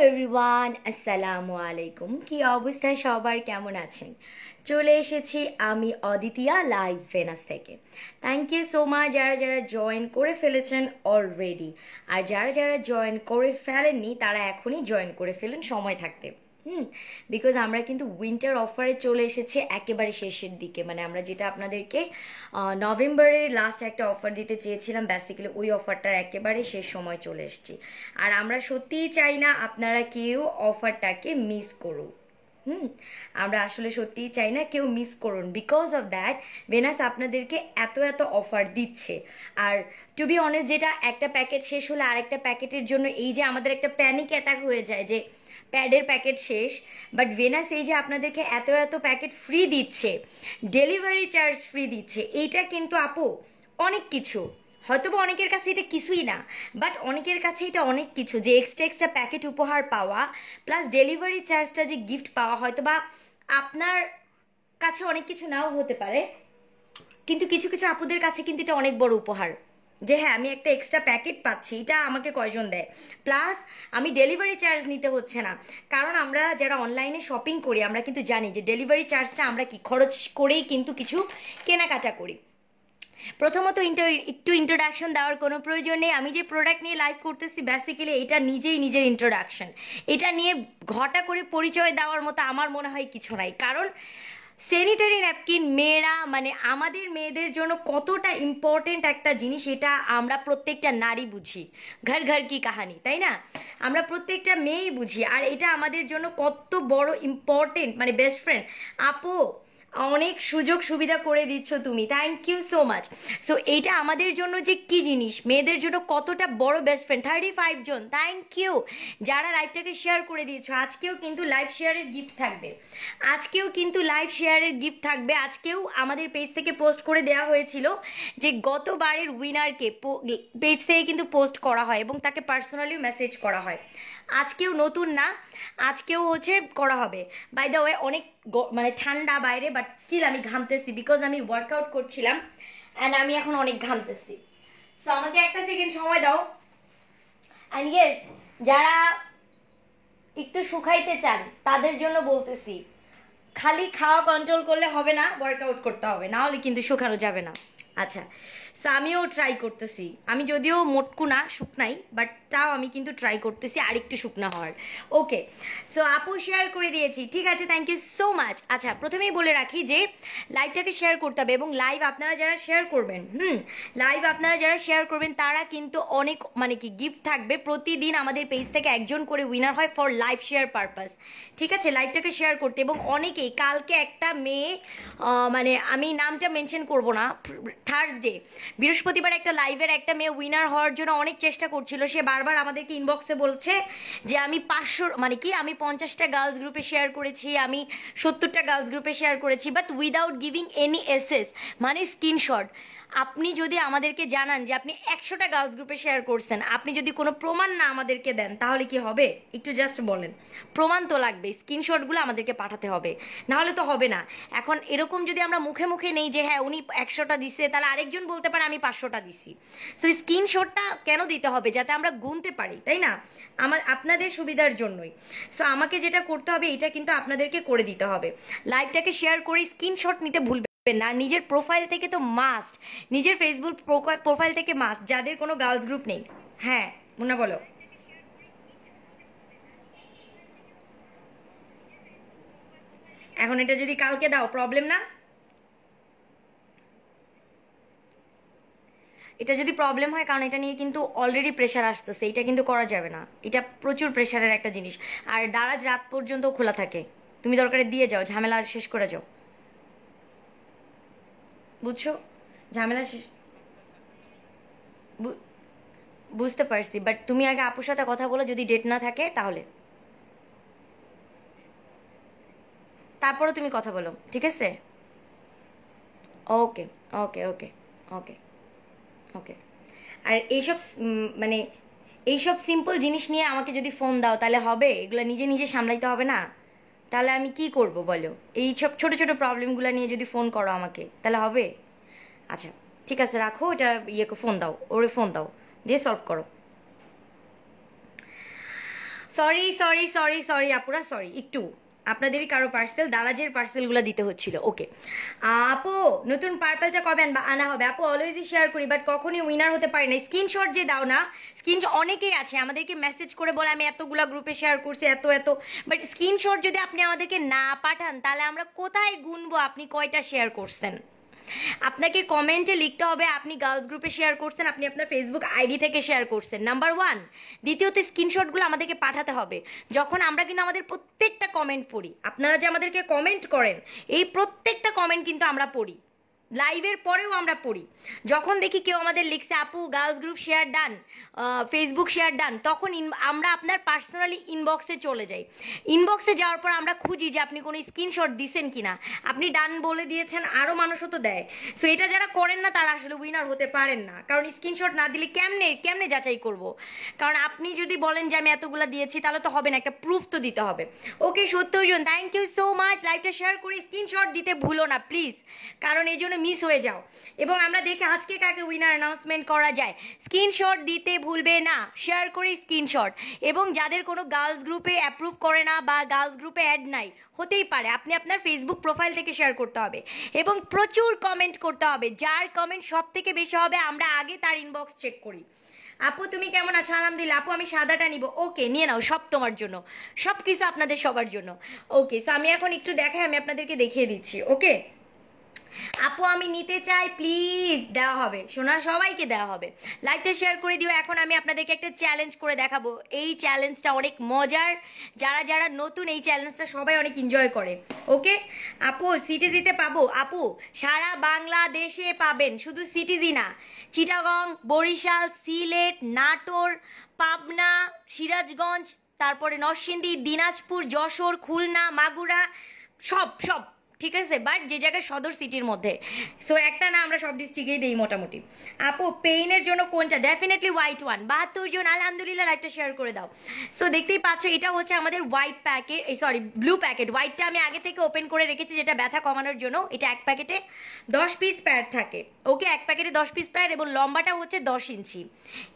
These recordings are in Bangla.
এভরিওয়ান, আসসালামু আলাইকুম। কি অবস্থা সবার, কেমন আছেন? চলে এসেছি আমি অদিতিয়া লাইভ ভেনাস থেকে। থ্যাংক ইউ সো মাচ যারা যারা জয়েন করে ফেলেছেন অলরেডি, আর যারা যারা জয়েন করে ফেলেননি তারা এখনই জয়েন করে ফেলেন সময় থাকতে। বিকজ আমরা কিন্তু উইন্টার অফারে চলে এসেছি একেবারে শেষের দিকে, মানে আমরা যেটা আপনাদেরকে নভেম্বরের লাস্ট একটা অফার দিতে চেয়েছিলাম, বেসিক্যালি ওই অফারটার একেবারে শেষ সময় চলে এসেছি। আর আমরা সত্যিই চাই না আপনারা কেউ অফারটাকে মিস করুন। আমরা আসলে সত্যিই চাই না কেউ মিস করুন। বিকজ অফ দ্যাট ভেনাস আপনাদেরকে এত এত অফার দিচ্ছে। আর টু বি অনেস্ট, যেটা একটা প্যাকেট শেষ হলে আরেকটা প্যাকেটের জন্য এই যে আমাদের একটা প্যানিক অ্যাটাক হয়ে যায় যে প্যাডের প্যাকেট শেষ, বাট ভেনাস এই যে আপনাদেরকে এত এত প্যাকেট ফ্রি দিচ্ছে, ডেলিভারি চার্জ ফ্রি দিচ্ছে, এইটা কিন্তু আপু অনেক কিছু। হয়তোবা অনেকের কাছে এটা কিছুই না, বাট অনেকের কাছে এটা অনেক কিছু, যে এক্সট্রা এক্সট্রা প্যাকেট উপহার পাওয়া প্লাস ডেলিভারি চার্জটা যে গিফট পাওয়া। হয়তোবা আপনার কাছে অনেক কিছু নাও হতে পারে, কিন্তু কিছু কিছু আপুদের কাছে কিন্তু এটা অনেক বড় উপহার, যে হ্যাঁ আমি একটা এক্সট্রা প্যাকেট পাচ্ছি, এটা আমাকে কয়জন দেয়, প্লাস আমি ডেলিভারি চার্জ নিতে হচ্ছে না। কারণ আমরা যারা অনলাইনে শপিং করি আমরা কিন্তু জানি যে ডেলিভারি চার্জটা আমরা কি খরচ করেই কিন্তু কিছু কেনাকাটা করি। প্রথমত একটু ইন্ট্রোডাকশন দেওয়ার কোনো প্রয়োজন নেই। আমি যে প্রোডাক্ট নিয়ে লাইভ করতেছি বেসিক্যালি এটা নিজেই নিজের ইন্ট্রোডাকশন, এটা নিয়ে ঘটা করে পরিচয় দেওয়ার মতো আমার মনে হয় কিছু নাই। কারণ স্যানিটারি ন্যাপকিন মেয়েরা, মানে আমাদের মেয়েদের জন্য কতটা ইম্পর্টেন্ট একটা জিনিস, এটা আমরা প্রত্যেকটা নারী বুঝি। ঘর ঘর কি কাহানি, তাই না? আমরা প্রত্যেকটা মেয়েই বুঝি, আর এটা আমাদের জন্য কত বড় ইম্পর্টেন্ট, মানে বেস্ট ফ্রেন্ড। আপু অনেক সুযোগ সুবিধা করে দিচ্ছ তুমি, thank you so much. So এইটা আমাদের জন্য যে কি জিনিস, মেয়েদের জন্য কতটা বড় বেস্ট ফ্রেন্ড। 35 জন, থ্যাংক ইউ যারা লাইভটাকে শেয়ার করে দিয়েছো। আজকেও কিন্তু লাইভ শেয়ারের গিফট থাকবে, আজকেও আমাদের পেজ থেকে পোস্ট করে দেওয়া হয়েছিল যে গতবারের উইনারকে পেজ থেকে কিন্তু পোস্ট করা হয় এবং তাকে পার্সোনালি মেসেজ করা হয়। আজকেও নতুন না, আজকেও করা হবে। বাই দ্য ওয়ে অনেক মানে ঠান্ডা বাইরে, বাট স্টিল আমি ঘামতেছি বিকজ আমি ওয়ার্কআউট করছিলাম অ্যান্ড আমি এখন অনেক ঘামতেছি। সো আমাকে একটা সেকেন্ড সময় দাও। অ্যান্ড ইয়েস, যারা একটু শুকাইতে চান তাদের জন্য বলতেছি, খালি খাওয়া কন্ট্রোল করলে হবে না, ওয়ার্কআউট করতে হবে, না হলে কিন্তু শুকানো যাবে না। আচ্ছা, সো আমিও ট্রাই করতেছি। আমি যদিও মোটকু না, শুকনাই, বাট তাও আমি কিন্তু ট্রাই করতেছি আর একটু শুকনা হওয়ার। ওকে, সো আপু শেয়ার করে দিয়েছি, ঠিক আছে, থ্যাংক ইউ সো মাচ। আচ্ছা, প্রথমেই বলে রাখি যে লাইভটাকে শেয়ার করতে হবে, এবং লাইভ আপনারা যারা শেয়ার করবেন তারা কিন্তু অনেক মানে কি গিফট থাকবে। প্রতিদিন আমাদের পেজ থেকে একজন করে উইনার হয় ফর লাইভ শেয়ার পারপাস, ঠিক আছে? লাইভটাকে শেয়ার করতে, এবং অনেকেই কালকে একটা মেয়ে, মানে আমি নামটা মেনশন করব না, থার্সডে বৃহস্পতিবার একটা লাইভের একটা মেয়ে উইনার হওয়ার জন্য অনেক চেষ্টা করছিল। সে বারবার আমাদেরকে ইনবক্সে বলছে যে আমি 500 মানে কি আমি 50টা গার্লস গ্রুপে শেয়ার করেছি, আমি 70টা গার্লস গ্রুপে শেয়ার করেছি, but without giving any SS, মানে স্ক্রিনশট। আপনি যদি আমাদেরকে জানান যে আপনি 100টা গার্লস গ্রুপে শেয়ার করছেন, আপনি যদি কোনো প্রমাণ না আমাদেরকে দেন তাহলে কি হবে? একটু জাস্ট বলেন। প্রমাণ তো লাগবে, স্ক্রিনশটগুলো আমাদেরকে পাঠাতে হবে, নাহলে তো হবে না। এখন এরকম যদি আমরা মুখে মুখে নেই যে হ্যাঁ উনি 100টা দিছে, তাহলে আরেকজন বলতে পারে আমি 500টা দিছি। সো স্ক্রিনশটটা কেন দিতে হবে? যাতে আমরা গুনতে পারি, তাই না? আপনাদের সুবিধার জন্যই। সো আমাকে যেটা করতে হবে এটা কিন্তু আপনাদেরকে করে দিতে হবে। লাইভটাকে শেয়ার করে স্ক্রিনশট নিতে ভুলবেন না। নিজের প্রোফাইল থেকে তো মাস্ট, নিজের ফেসবুক প্রোফাইল থেকে মাস্ট, যাদের কোনো গার্লস গ্রুপ নেই। হ্যাঁ মুন্না বলো। এখন এটা যদি কালকে দাও প্রবলেম না? এটা যদি প্রবলেম হয়, কারণ এটা নিয়ে কিন্তু অলরেডি প্রেশার আসতেছে, এটা কিন্তু করা যাবে না, এটা প্রচুর প্রেশারের একটা জিনিস। আর দারাজ রাত পর্যন্ত খোলা থাকে, তুমি দরকারে দিয়ে যাও, ঝামেলা শেষ করে যাও, বুঝছো? ঝামেলা বুঝতে পারছি, বাট তুমি আগে আপুর সাথে কথা বলো, যদি ডেট না থাকে তাহলে তারপরে তুমি কথা বলো, ঠিক আছে? ওকে ওকে ওকে ওকে ওকে। আর এইসব মানে এইসব সিম্পল জিনিস নিয়ে আমাকে যদি ফোন দাও তাহলে হবে? এগুলো নিজে নিজে সামলাইতে হবে না? তাহলে আমি কি করব বলো? এইসব ছোট ছোট প্রবলেমগুলো নিয়ে যদি ফোন করো আমাকে তাহলে হবে? আচ্ছা ঠিক আছে, রাখো এটা, ফোন দাও, ওরে ফোন দাও, দিয়ে সলভ করো। সরি সরি সরি সরি আপুরা, সরি, একটু আপনাদেরই কারো পার্সেল, দারাজের পার্সেলগুলো দিতে হচ্ছিল। ওকে আপু, নতুন পার্পেলটা কবে আনা হবে? আপু অলওয়েজই শেয়ার করি, বাট কখনই উইনার হতে পারি না। স্ক্রিনশট যে দাও না, স্ক্রিনশট অনেকেই আছে আমাদেরকে মেসেজ করে বলে আমি এতগুলা গ্রুপে শেয়ার করছি এত এত, বাট স্ক্রিনশট যদি আপনি আমাদেরকে না পাঠান তাহলে আমরা কোথায় গুনবো আপনি কয়টা শেয়ার করছেন? আপনাকে কমেন্টে লিখতে হবে আপনি গার্লস গ্রুপে শেয়ার করছেন, আপনি আপনার ফেসবুক আইডি থেকে শেয়ার করছেন, নাম্বার ওয়ান। দ্বিতীয়ত স্ক্রিনশটগুলো আমাদেরকে পাঠাতে হবে। যখন আমরা কিন্তু আমাদের প্রত্যেকটা কমেন্ট পড়ি, আপনারা যে আমাদেরকে কমেন্ট করেন এই প্রত্যেকটা কমেন্ট কিন্তু আমরা পড়ি, লাইভের পরেও আমরা পড়ি। যখন দেখি কেউ আমাদের লিখছে আপু girls group share done, Facebook share done, তখন আমরা আপনার পার্সোনালি ইনবক্সে চলে যাই। ইনবক্সে যাওয়ার পর আমরা খুঁজি যে আপনি কোনো স্ক্রিনশট দিছেন কিনা। আপনি ডান বলে দিয়েছেন, আরও মানুষও তো দেয়। সো এটা যারা করেন না তারা আসলে উইনার হতে পারেন না, কারণ স্ক্রিনশট না দিলে কেমনে কেমনে যাচাই করব? কারণ আপনি যদি বলেন যে আমি এতগুলা দিয়েছি তাহলে তো হবে না, একটা প্রুফ তো দিতে হবে। ওকে 70 জন, থ্যাংক ইউ সো মাচ। লাইভটা শেয়ার করে স্ক্রিনশট দিতে ভুলো না প্লিজ, কারণ এই জন্য মিস হয়ে যাও। এবং আমরা দেখে আজকে কাকে উইনার অ্যানাউন্সমেন্ট করা যায়। স্ক্রিনশট দিতে ভুলবে না, শেয়ার করে স্ক্রিনশট। এবং যাদের কোনো গার্লস গ্রুপে অ্যাপ্রুভ করে না বা গার্লস গ্রুপে অ্যাড নাই, হতেই পারে, আপনি আপনার ফেসবুক প্রোফাইল থেকে শেয়ার করতে হবে এবং প্রচুর কমেন্ট করতে হবে। যার কমেন্ট সব থেকে বেশি হবে আমরা আগে তার ইনবক্স চেক করি। আপু তুমি কেমন আছো? আলহামদুলিল্লাহ। আপু আমি সাদাটা নিব। ওকে নিয়ে নাও, সব তোমার জন্য, সব কিছু আপনাদের সবার জন্য। ওকে সো আমি এখন একটু দেখাই, আমি আপনাদেরকে দেখিয়ে দিচ্ছি। ওকে আপু আমি নিতে চাই, প্লিজ দেওয়া হবে সোনা, সবাইকে দেওয়া হবে। লাইভটা শেয়ার করে দিও। এখন আমি আপনাদেরকে একটা চ্যালেঞ্জ করে দেখাবো। এই চ্যালেঞ্জটা অনেক মজার, যারা যারা নতুন এই চ্যালেঞ্জটা সবাই অনেক এনজয় করে। ওকে আপু সিটিজিতে পাবো? আপু সারা বাংলাদেশে পাবেন, শুধু সিটিজি না, চিটাগং, বরিশাল, সিলেট, নাটোর, পাবনা, সিরাজগঞ্জ, তারপরে নরসিংদী, দিনাজপুর, যশোর, খুলনা, মাগুরা, সব সব ঠিক আছে, বাট যে জায়গায় সদর সিটির মধ্যে। সো একটা না, আমরা সব ডিস্ট্রিক্টেই দিই মোটামুটি। আপু পেইনের জন্য কোনটা? Definitely white one. 72 জন, আলহামদুলিল্লাহ। লাইভটা শেয়ার করে দাও। সো দেখতেই পাচ্ছ এটা হচ্ছে আমাদের white packet, sorry blue packet. হোয়াইটটা আমি আগে থেকে ওপেন করে রেখেছি, যেটা ব্যথা কমানোর জন্য। এটা এক প্যাকেটে 10 পিস প্যাড থাকে। ওকে এক প্যাকেটে 10 পিস প্যাড এবং লম্বাটা হচ্ছে 10 ইঞ্চি।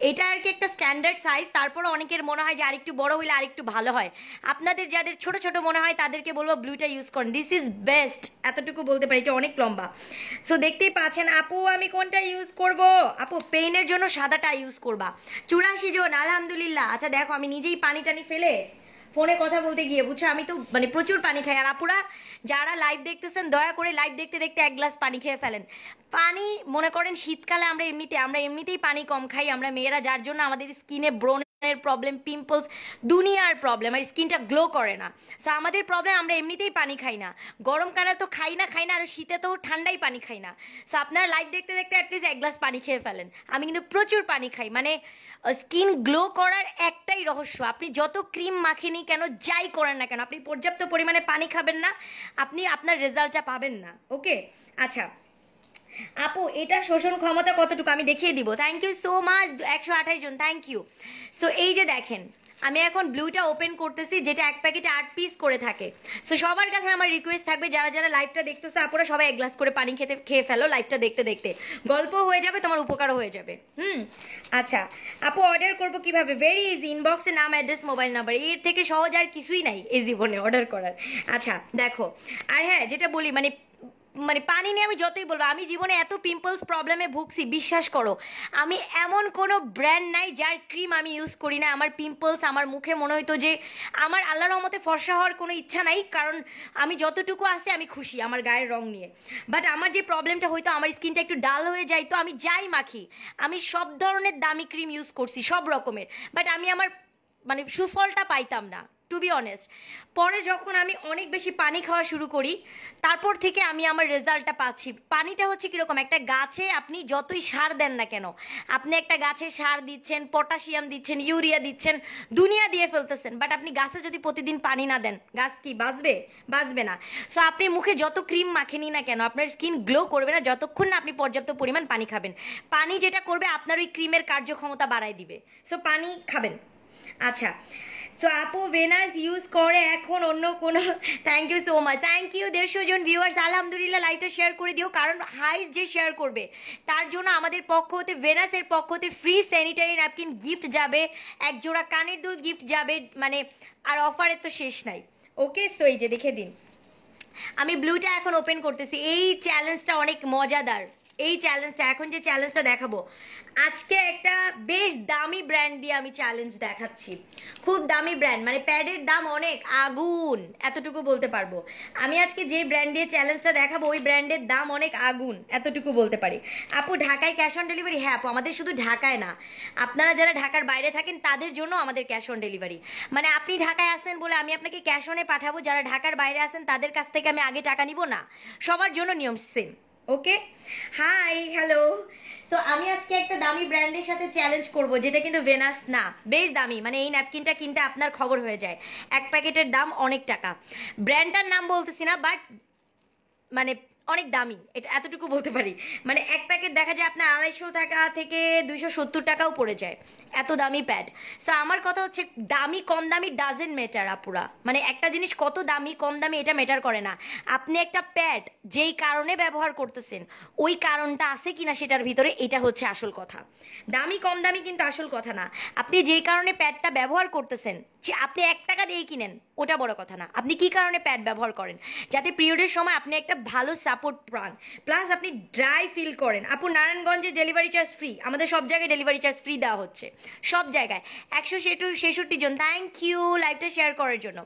এটা আর কি একটা স্ট্যান্ডার্ড সাইজ। তারপরে অনেকের মনে হয় যে আরেকটু বড় হইলে আরেকটু ভালো হয়। আপনাদের যাদের ছোট ছোট মনে হয় তাদেরকে বলবো ব্লুটা ইউজ করেন, দিস ইজ বেস্ট। এতটুকু বলতে পারি, এটা অনেক লম্বা। সো দেখতেই পাচ্ছেন। আপু আমি কোনটা ইউজ করব? আপু পেইনের জন্য সাদাটা ইউজ করবা। 84 জন, আলহামদুলিল্লাহ। আচ্ছা দেখো আমি নিজেই পানি টানি ফেলে ফোনে কথা বলতে গিয়ে, বুঝছো, আমি তো মানে প্রচুর পানি খাই। আর আপুরা যারা লাইভ দেখতেছেন দয়া করে লাইভ দেখতে দেখতে এক গ্লাস পানি খেয়ে ফেলেন। পানি মনে করেন শীতকালে আমরা এমনিতেই পানি কম খাই আমরা মেয়েরা, যার জন্য আমাদের স্কিনে ব্রণের প্রবলেম, পিম্পলস, দুনিয়ার প্রবলেম, আর স্কিনটা গ্লো করে না। সো আমাদের প্রবলেম, আমরা এমনিতেই পানি খাই না, গরমকালে তো খাই না, আর শীতে তো ঠান্ডাই পানি খাই না। সো আপনারা লাইভ দেখতে দেখতে অ্যাটলিস্ট এক গ্লাস পানি খেয়ে ফেলেন। আমি কিন্তু প্রচুর পানি খাই, মানে স্কিন গ্লো করার একটাই রহস্য, আপনি যত ক্রিম মাখেনি কেন, যাই করেন না কেন, আপনি পর্যাপ্ত পরিমাণে পানি খাবেন না, আপনি আপনার রেজাল্টটা পাবেন না। ওকে আচ্ছা আপু এটা শোষণ ক্ষমতা কতটুকু আমি দেখিয়ে দিব। থ্যাংক ইউ সো মাচ 128 জন, থ্যাংক ইউ। সো এই যে দেখেন আমি এখন ব্লুটা ওপেন করতেছি, যেটা এক প্যাকেটে 8 পিস করে থাকে। সো সবার কাছে আমার রিকোয়েস্ট থাকবে, যারা যারা লাইভটা দেখতেছে আপুরা সবাই এক গ্লাস করে পানি খেয়ে ফেলো। লাইভটা দেখতে দেখতে গল্প হয়ে যাবে, তোমার উপকারও হয়ে যাবে। আচ্ছা আপু অর্ডার করবো কিভাবে? ভেরি ইজি, ইনবক্সে নাম, অ্যাড্রেস, মোবাইল নাম্বার, এর থেকে সহজ আর কিছুই নাই এই জীবনে অর্ডার করার। আচ্ছা দেখো, আর হ্যাঁ যেটা বলি, মানে পানি নিয়ে আমি যতই বলবো, আমি জীবনে এত পিম্পলস প্রবলেমে ভুগছি, বিশ্বাস করো আমি এমন কোনো ব্র্যান্ড নাই যার ক্রিম আমি ইউজ করি না। আমার পিম্পলস, আমার মুখে মনে হইতো যে আমার আল্লাহর রহমতে ফর্সা হওয়ার কোনো ইচ্ছা নাই, কারণ আমি যতটুকু আছে আমি খুশি আমার গায়ের রং নিয়ে। বাট আমার যে প্রবলেমটা হইতো, আমার স্কিনটা একটু ডাল হয়ে যায়, তো আমি যাই মাখি, আমি সব ধরনের দামি ক্রিম ইউজ করছি, সব রকমের, বাট আমি আমার মানে সুফলটা পাইতাম না, টু বি অনেস্ট। পরে যখন আমি অনেক বেশি পানি খাওয়া শুরু করি, তারপর থেকে আমি আমার রেজাল্টটা পাচ্ছি। পানিটা হচ্ছে কীরকম, একটা গাছে আপনি যতই সার দেন না কেন, আপনি একটা গাছে সার দিচ্ছেন, পটাশিয়াম দিচ্ছেন, ইউরিয়া দিচ্ছেন, দুনিয়া দিয়ে ফেলতেছেন, বাট আপনি গাছে যদি প্রতিদিন পানি না দেন, গাছ কি বাঁচবে না। সো আপনি মুখে যত ক্রিম মাখেনি না কেন, আপনার স্কিন গ্লো করবে না যতক্ষণ না আপনি পর্যাপ্ত পরিমাণ পানি খাবেন। পানি যেটা করবে, আপনার ওই ক্রিমের কার্যক্ষমতা বাড়ায় দিবে। সো পানি খাবেন। আচ্ছা, সো আপু ভেনাস ইউজ করে এখন অন্য কোনো? Thank you so much, thank you 150 জন ভিউয়ার্স। আলহামদুলিল্লাহ, লাইভটা শেয়ার করে দিও, কারণ হাইস যে শেয়ার করবে তার জন্য আমাদের পক্ষ হতে, ভেনাসের পক্ষ হতে ফ্রি স্যানিটারি ন্যাপকিন গিফট যাবে, এক জোড়া কানের দুল গিফট যাবে, মানে আর অফারের তো শেষ নাই। ওকে, সো এই যে দেখে দিন, আমি ব্লুটা এখন ওপেন করতেছি। এই চ্যালেঞ্জটা অনেক মজাদার, এই চ্যালেঞ্জটা, এখন যে চ্যালেঞ্জটা দেখাবো আজকে একটা বেশ দামি ব্র্যান্ড দিয়ে আমি চ্যালেঞ্জ দেখাচ্ছি। খুব দামি ব্র্যান্ড, মানে প্যাডের দাম অনেক আগুন, এতটুকু বলতে পারবো। আমি আজকে যে ব্র্যান্ড দিয়ে চ্যালেঞ্জটা দেখাবো ওই ব্র্যান্ডের দাম অনেক আগুন, এতটুকু বলতে পারি। আপু ঢাকায় ক্যাশ অন ডেলিভারি? হ্যাঁ আপু, আমাদের শুধু ঢাকায় না, আপনারা যারা ঢাকার বাইরে থাকেন তাদের জন্য আমাদের ক্যাশ অন ডেলিভারি। মানে আপনি ঢাকায় আসেন বলে আমি আপনাকে ক্যাশ অনে পাঠাবো, যারা ঢাকার বাইরে আছেন তাদের কাছ থেকে আমি আগে টাকা নিব না, সবার জন্য নিয়ম সেম। ওকে, হাই, হ্যালো। সো আমি আজকে একটা দামি ব্র্যান্ডের সাথে চ্যালেঞ্জ করব, যেটা কিন্তু ভেনাস না, বেশ দামি, মানে এই ন্যাপকিনটা কিনতে আপনার খবর হয়ে যায়, এক প্যাকেটের দাম অনেক টাকা। ব্র্যান্ডটার নাম বলতেছি না, বাট মানে অনেক দামি, এটা এতটুকু বলতে পারি। মানে এক প্যাকেট দেখা যায় আপনার 250 টাকা থেকে 270 টাকাও পড়ে যায়, এত দামি প্যাড। সো আমার কথা হচ্ছে দামি কম দামি ডাজেন্ট ম্যাটার আপুরা, মানে একটা জিনিস কত দামি কম দামি এটা ম্যাটার করে না। আপনি একটা প্যাড যেই কারণে ব্যবহার করতেছেন ওই কারণটা আছে কিনা সেটার ভিতরে, এটা হচ্ছে আসল কথা। দামি কম দামি কিন্তু আসল কথা না, আপনি যেই কারণে প্যাডটা ব্যবহার করতেছেন, যে আপনি 1 টাকা দিয়ে কিনেন ওটা বড় কথা না, আপনি কি কারণে প্যাড ব্যবহার করেন, যাতে পিরিয়ডের সময় আপনি একটা ভালো সাপোর্ট পান, প্লাস আপনি ড্রাই ফিল করেন। আপু নারায়ণগঞ্জে ডেলিভারি চার্জ ফ্রি, আমাদের সব জায়গায় ডেলিভারি চার্জ ফ্রি দেওয়া হচ্ছে, সব জায়গায়। 166 জন, থ্যাংক ইউ লাইভটা শেয়ার করার জন্য।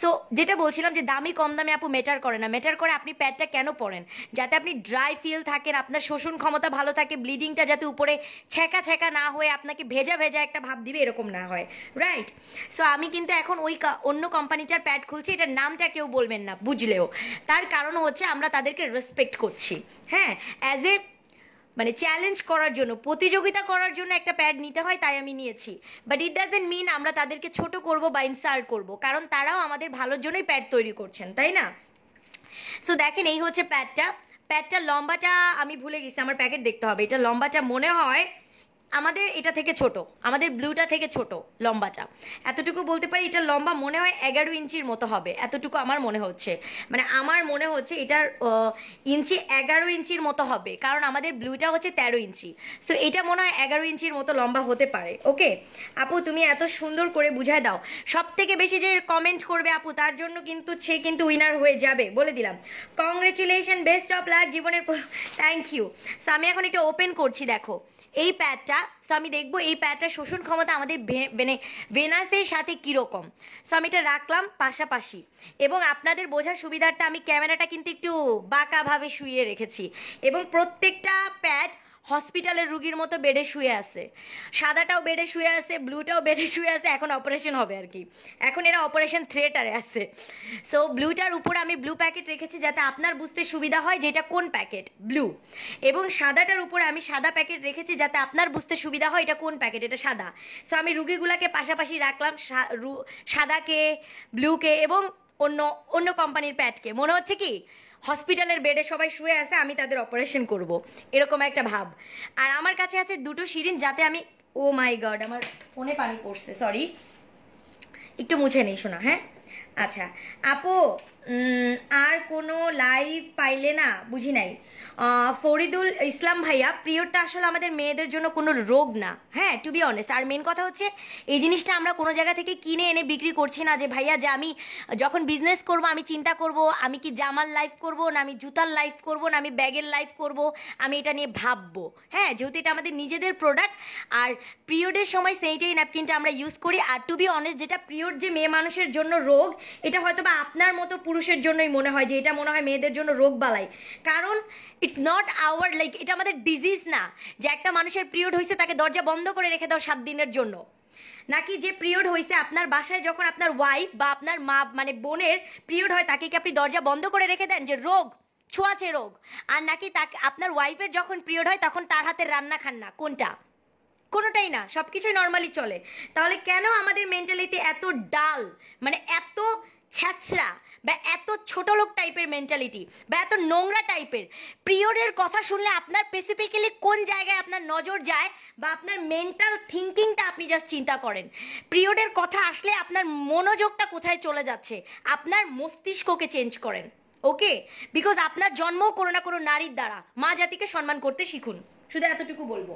সো যেটা বলছিলাম যে দামি কম দামে আপু ম্যাটার করে না, ম্যাটার করে আপনি প্যাডটা কেন পরেন, যাতে আপনি ড্রাই ফিল থাকেন, আপনার শোষণ ক্ষমতা ভালো থাকে, ব্লিডিংটা যাতে উপরে ছেঁকা ছেঁকা না হয়ে আপনাকে ভেজা ভেজা একটা ভাব দিবে এরকম না হয়, রাইট? সো আমি কিন্তু এখন ওই অন্য কোম্পানিটার প্যাড খুলছি, এটার নামটা কেউ বলবেন না বুঝলেও, তার কারণ হচ্ছে আমরা তাদেরকে রেসপেক্ট করছি। হ্যাঁ, অ্যাজ এ মানে চ্যালেঞ্জ করার জন্য, প্রতিযোগিতা করার জন্য একটা প্যাড নিতে হয়, তাই আমি নিয়েছি। বাট ইট ডাজেন্ট মিন আমরা তাদেরকে ছোট করব বা ইনসাল্ট করব, কারণ তারাও আমাদের ভালোর জন্যই প্যাড তৈরি করছেন, তাই না? সো দেখেন, এই হচ্ছে প্যাডটা। প্যাডটার লম্বাটা আমি ভুলে গেছি, আমার প্যাকেট দেখতে হবে। এটা লম্বাটা মনে হয় আমাদের এটা থেকে ছোট, আমাদের ব্লুটা থেকে ছোট লম্বাটা, এতটুকু বলতে পারি। এটা লম্বা মনে হয় 11 ইঞ্চির মতো হবে, এতটুকু আমার মনে হচ্ছে, মানে আমার মনে হচ্ছে এটার ইঞ্চি 11 ইঞ্চির মতো হবে, কারণ আমাদের ব্লুটা হচ্ছে 13 ইঞ্চি। সো এটা মনে হয় 11 ইঞ্চির মতো লম্বা হতে পারে। ওকে আপু, তুমি এত সুন্দর করে বুঝায় দাও, সব থেকে বেশি যে কমেন্ট করবে আপু তার জন্য কিন্তু সে কিন্তু উইনার হয়ে যাবে, বলে দিলাম। কংগ্রেচুলেশন, বেস্ট অফ লাক জীবনের। Thank you. সো আমি এখন এটা ওপেন করছি, দেখো এই প্যাডটা। সো আমি দেখবো এই প্যাডটার শোষণ ক্ষমতা আমাদের মানে ভেনাসের সাথে কীরকম। সো আমি এটা রাখলাম পাশাপাশি, এবং আপনাদের বোঝার সুবিধার্থে আমি ক্যামেরাটা কিন্তু একটু বাঁকাভাবে শুয়ে রেখেছি, এবং প্রত্যেকটা প্যাড হসপিটালের রুগীর মতো বেডে শুয়ে আছে, সাদাটাও বেডে শুয়ে আছে, ব্লুটাও বেডে শুয়ে আছে, এখন অপারেশন হবে আর কি, এখন এরা অপারেশন থিয়েটারে আছে। সো ব্লুটার উপর আমি ব্লু প্যাকেট রেখেছি যাতে আপনার বুঝতে সুবিধা হয় যে এটা কোন প্যাকেট, ব্লু, এবং সাদাটার উপরে আমি সাদা প্যাকেট রেখেছি যাতে আপনার বুঝতে সুবিধা হয় এটা কোন প্যাকেট, এটা সাদা। সো আমি রুগীগুলাকে পাশাপাশি রাখলাম, সাদাকে, ব্লুকে এবং অন্য অন্য কোম্পানির প্যাডকে, মনে হচ্ছে কি হসপিটালের বেডে সবাই শুয়ে আছে, আমি তাদের অপারেশন করব, এরকম একটা ভাব। আর আমার কাছে আছে দুটো সিরিঞ্জ, যাতে আমি, ও মাই গড আমার ফোনে পানি পড়ছে, সরি, একটু মুছে নেই শোনা। হ্যাঁ আচ্ছা আপু, আর কোনো লাইভ পাইলে না, বুঝি নাই। ফরিদুল ইসলাম ভাইয়া, পিরিয়ডটা আসলে আমাদের মেয়েদের জন্য কোনো রোগ না, হ্যাঁ, টু বি অনেস্ট। আর মেন কথা হচ্ছে এই জিনিসটা আমরা কোনো জায়গা থেকে কিনে এনে বিক্রি করছি না, যে ভাইয়া যে আমি যখন বিজনেস করব আমি চিন্তা করব আমি কি জামার লাইফ করব, না আমি জুতার লাইফ করব, না আমি ব্যাগের লাইফ করব, আমি এটা নিয়ে ভাববো। হ্যাঁ, যেহেতু এটা আমাদের নিজেদের প্রোডাক্ট, আর পিরিয়ডের সময় স্যানিটারি ন্যাপকিনটা আমরা ইউজ করি। আর টু বি অনেস্ট, যেটা পিরিয়ড যে মেয়ে মানুষের জন্য রোগ, এটা হয়তো বা আপনার মতো পুরুষের জন্যই মনে হয় যে এটা মনে হয় মেয়েদের জন্য রোগ বালাই, কারণ ইটস নট আওয়ার লাইক, এটা আমাদের ডিজিজ না যে একটা মানুষের পিরিয়ড হয়েছে তাকে দরজা বন্ধ করে রেখে দাও 7 দিনের জন্য, নাকি যে পিরিয়ড হয়েছে আপনার বাসায় যখন আপনার ওয়াইফ বা আপনার মা মানে বোনের পিরিয়ড হয় তাকে কি আপনি দরজা বন্ধ করে রেখে দেন যে রোগ, ছোঁয়াচে রোগ? আর নাকি তাকে আপনার ওয়াইফের যখন পিরিয়ড হয় তখন তার হাতের রান্না খান না? কোনটা? কোনোটাই না, সব কিছুই নর্মালি চলে। তাহলে কেন আমাদের মেন্টালিটি এত ডাল, মানে এত ছ্যাঁচড়া, বা এত ছোট লোক টাইপের মেন্টালিটি বা এত নোংরা টাইপের, পিরিয়ডের কথা শুনলে আপনার স্পেসিফিক্যালি কোন জায়গায় আপনার নজর যায় বা আপনার মেন্টাল থিঙ্কিংটা আপনি জাস্ট চিন্তা করেন। পিরিয়ডের কথা আসলে আপনার মনোযোগটা কোথায় চলে যাচ্ছে, আপনার মস্তিষ্ককে চেঞ্জ করেন। ওকে, বিকজ আপনার জন্মও কোনো না কোনো নারীর দ্বারা, মা জাতিকে সম্মান করতে শিখুন, শুধু এতটুকু বলবো।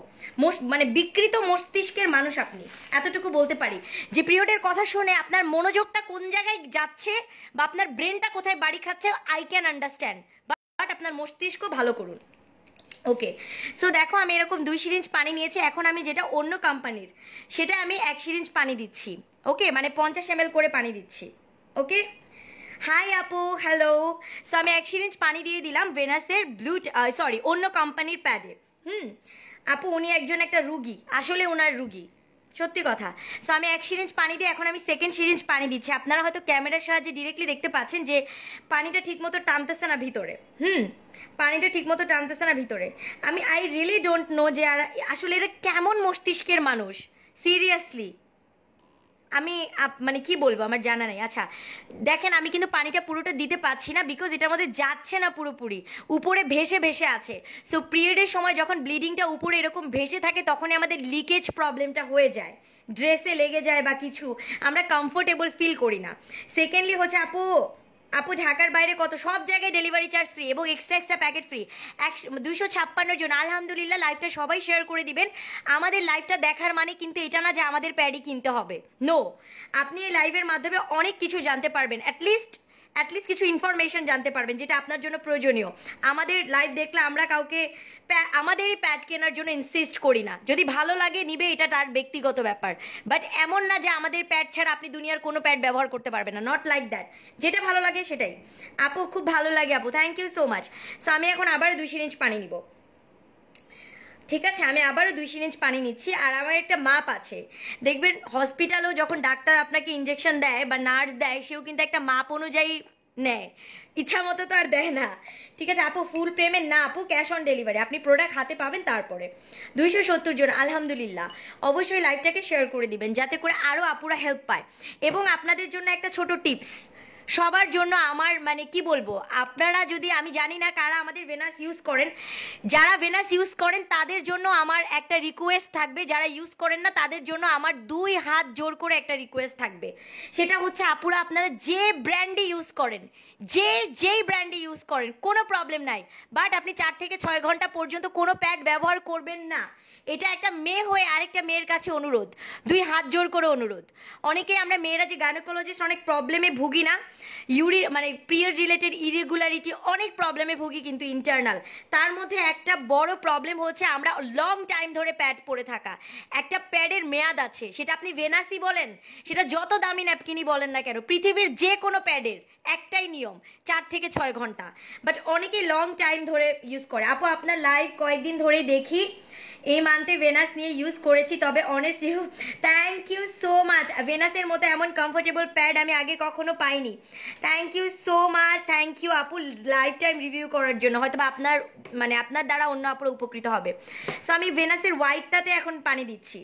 মানে বিকৃত মস্তিষ্কের মানুষ আপনি, এতটুকু বলতে পারি যে পিরিয়ডের কথা শুনে আপনার মনোযোগটা কোন জায়গায় যাচ্ছে বা আপনার ব্রেনটা কোথায় বাড়ি খাচ্ছে, আই ক্যান আন্ডারস্ট্যান্ড, বাট আপনার মস্তিষ্ক ভালো করুন। ওকে, সো দেখো আমি এরকম 2 সিরিঞ্জ পানি নিয়েছি। এখন আমি যেটা অন্য কোম্পানির সেটা আমি 1 সিরিঞ্জ পানি দিচ্ছি। ওকে, মানে 50 ml করে পানি দিচ্ছি। ওকে, হাই আপু, হ্যালো। সো আমি 1 সিরিঞ্জ পানি দিয়ে দিলাম ভেনাসের অন্য কোম্পানির প্যাডে। আপু উনি একজন একটা রুগী, আসলে ওনার রুগী, সত্যি কথা। সো আমি 1 সিরিঞ্জ পানি দিয়ে এখন আমি 2nd সিরিঞ্জ পানি দিচ্ছি। আপনারা হয়তো ক্যামেরার সাহায্যে ডিরেক্টলি দেখতে পাচ্ছেন যে পানিটা ঠিক মতো টানতেছে না ভিতরে। পানিটা ঠিক মতো টানতেছে না ভিতরে। আই রিয়েলি ডোন্ট নো যে আসলে এরা কেমন মস্তিষ্কের মানুষ, সিরিয়াসলি আমি মানে কি বলবো আমার জানা নেই। আচ্ছা দেখেন, আমি কিন্তু পানিটা পুরোটা দিতে পারছি না বিকজ এটার মধ্যে যাচ্ছে না পুরোপুরি, উপরে ভেসে ভেসে আছে। সো পিরিয়ডের সময় যখন ব্লিডিংটা উপরে এরকম ভেসে থাকে তখনই আমাদের লিকেজ প্রবলেমটা হয়ে যায়, ড্রেসে লেগে যায় বা কিছু, আমরা কমফোর্টেবল ফিল করি না। সেকেন্ডলি হচ্ছে আপু ঢাকার বাইরে কত সব জায়গায় ডেলিভারি চার্জ ফ্রি এবং এক্সট্রা প্যাকেট ফ্রি। 256 জন, আলহামদুলিল্লাহ। লাইভটা সবাই শেয়ার করে দিবেন। আমাদের লাইভটা দেখার মানে কিন্তু এটা না যে আমাদের প্যাডই কিনতে হবে, নো। আপনি এই লাইভের মাধ্যমে অনেক কিছু জানতে পারবেন, অ্যাটলিস্ট কিছু ইনফরমেশন জানতে পারবেন যেটা আপনার জন্য প্রয়োজনীয়। আমাদের লাইভ দেখলে আমরা কাউকে আমাদেরই প্যাড কেনার জন্য ইনসিস্ট করি না, যদি ভালো লাগে নিবে, এটা তার ব্যক্তিগত ব্যাপার। বাট এমন না যে আমাদের প্যাড ছাড়া আপনি দুনিয়ার কোনো প্যাড ব্যবহার করতে পারবেন না, নট লাইক দ্যাট। যেটা ভালো লাগে সেটাই। আপু খুব ভালো লাগে আপু, thank you so much. So আমি এখন আবার 2 সিরিঞ্জ পানি নিব। ঠিক আছে, আমি আবারও 2 সিরিঞ্জ পানি নিচ্ছি। আর আমার একটা মাপ আছে, দেখবেন হসপিটালেও যখন ডাক্তার আপনাকে ইঞ্জেকশন দেয় বা নার্স দেয়, সেও কিন্তু একটা মাপ অনুযায়ী নেয়, ইচ্ছা মতো তো আর দেয় না। ঠিক আছে আপু, ফুল পেমেন্ট না আপু, ক্যাশ অন ডেলিভারি, আপনি প্রোডাক্ট হাতে পাবেন। তারপরে 270 জন, আলহামদুলিল্লাহ। অবশ্যই লাইভটাকে শেয়ার করে দিবেন যাতে করে আরও আপুরা হেল্প পায়। এবং আপনাদের জন্য একটা ছোট টিপস, সবার জন্য আমার মানে কি বলবো, আপনারা যদি, আমি জানি না কারা আমাদের ভেনাস ইউজ করেন, যারা ভেনাস ইউজ করেন তাদের জন্য আমার একটা রিকোয়েস্ট থাকবে, যারা ইউজ করেন না তাদের জন্য আমার 2 হাত জোর করে একটা রিকোয়েস্ট থাকবে। সেটা হচ্ছে আপুরা আপনারা যে ব্র্যান্ডে ইউজ করেন, যেই ব্র্যান্ডে ইউজ করেন কোনো প্রবলেম নাই, বাট আপনি 4 থেকে 6 ঘন্টা পর্যন্ত কোনো প্যাড ব্যবহার করবেন না। এটা একটা মেয়ে হয়ে আরেকটা মেয়ের কাছে অনুরোধ, 2 হাত জোর করে অনুরোধ। অনেকেই আমরা মেয়েরা যে গাইনোকোলজিস্ট অনেক প্রবলেমে ভুগি না, মানে পিরিয়ড রিলেটেড ইরেগুলারিটি অনেক প্রবলেমে ভুগি, কিন্তু ইন্টারনাল। তার মধ্যে একটা বড় প্রবলেম হচ্ছে আমরা লং টাইম ধরে প্যাড পরে থাকা। একটা প্যাডের মেয়াদ আছে, সেটা আপনি ভেনাসই বলেন, সেটা যত দামি ন্যাপকিনই বলেন না কেন, পৃথিবীর যে কোনো প্যাডের একটাই নিয়ম, 4 থেকে 6 ঘন্টা। বাট অনেকেই লং টাইম ধরে ইউজ করে। আপু আপনার লাইভ কয়েকদিন ধরেই দেখি, এই মান্থে ভেনাস নিয়ে ইউজ করেছি, তবে honest review. Thank you so much. ভেনাসের মতো এমন কমফোর্টেবল প্যাড আমি আগে কখনো পাইনি। Thank you so much, thank you আপু লাইফ টাইম রিভিউ করার জন্য। হয়তো বা আপনার দ্বারা অন্য আপুরা উপকৃত হবে। সো আমি ভেনাসের হোয়াইটটাতে এখন পানি দিচ্ছি,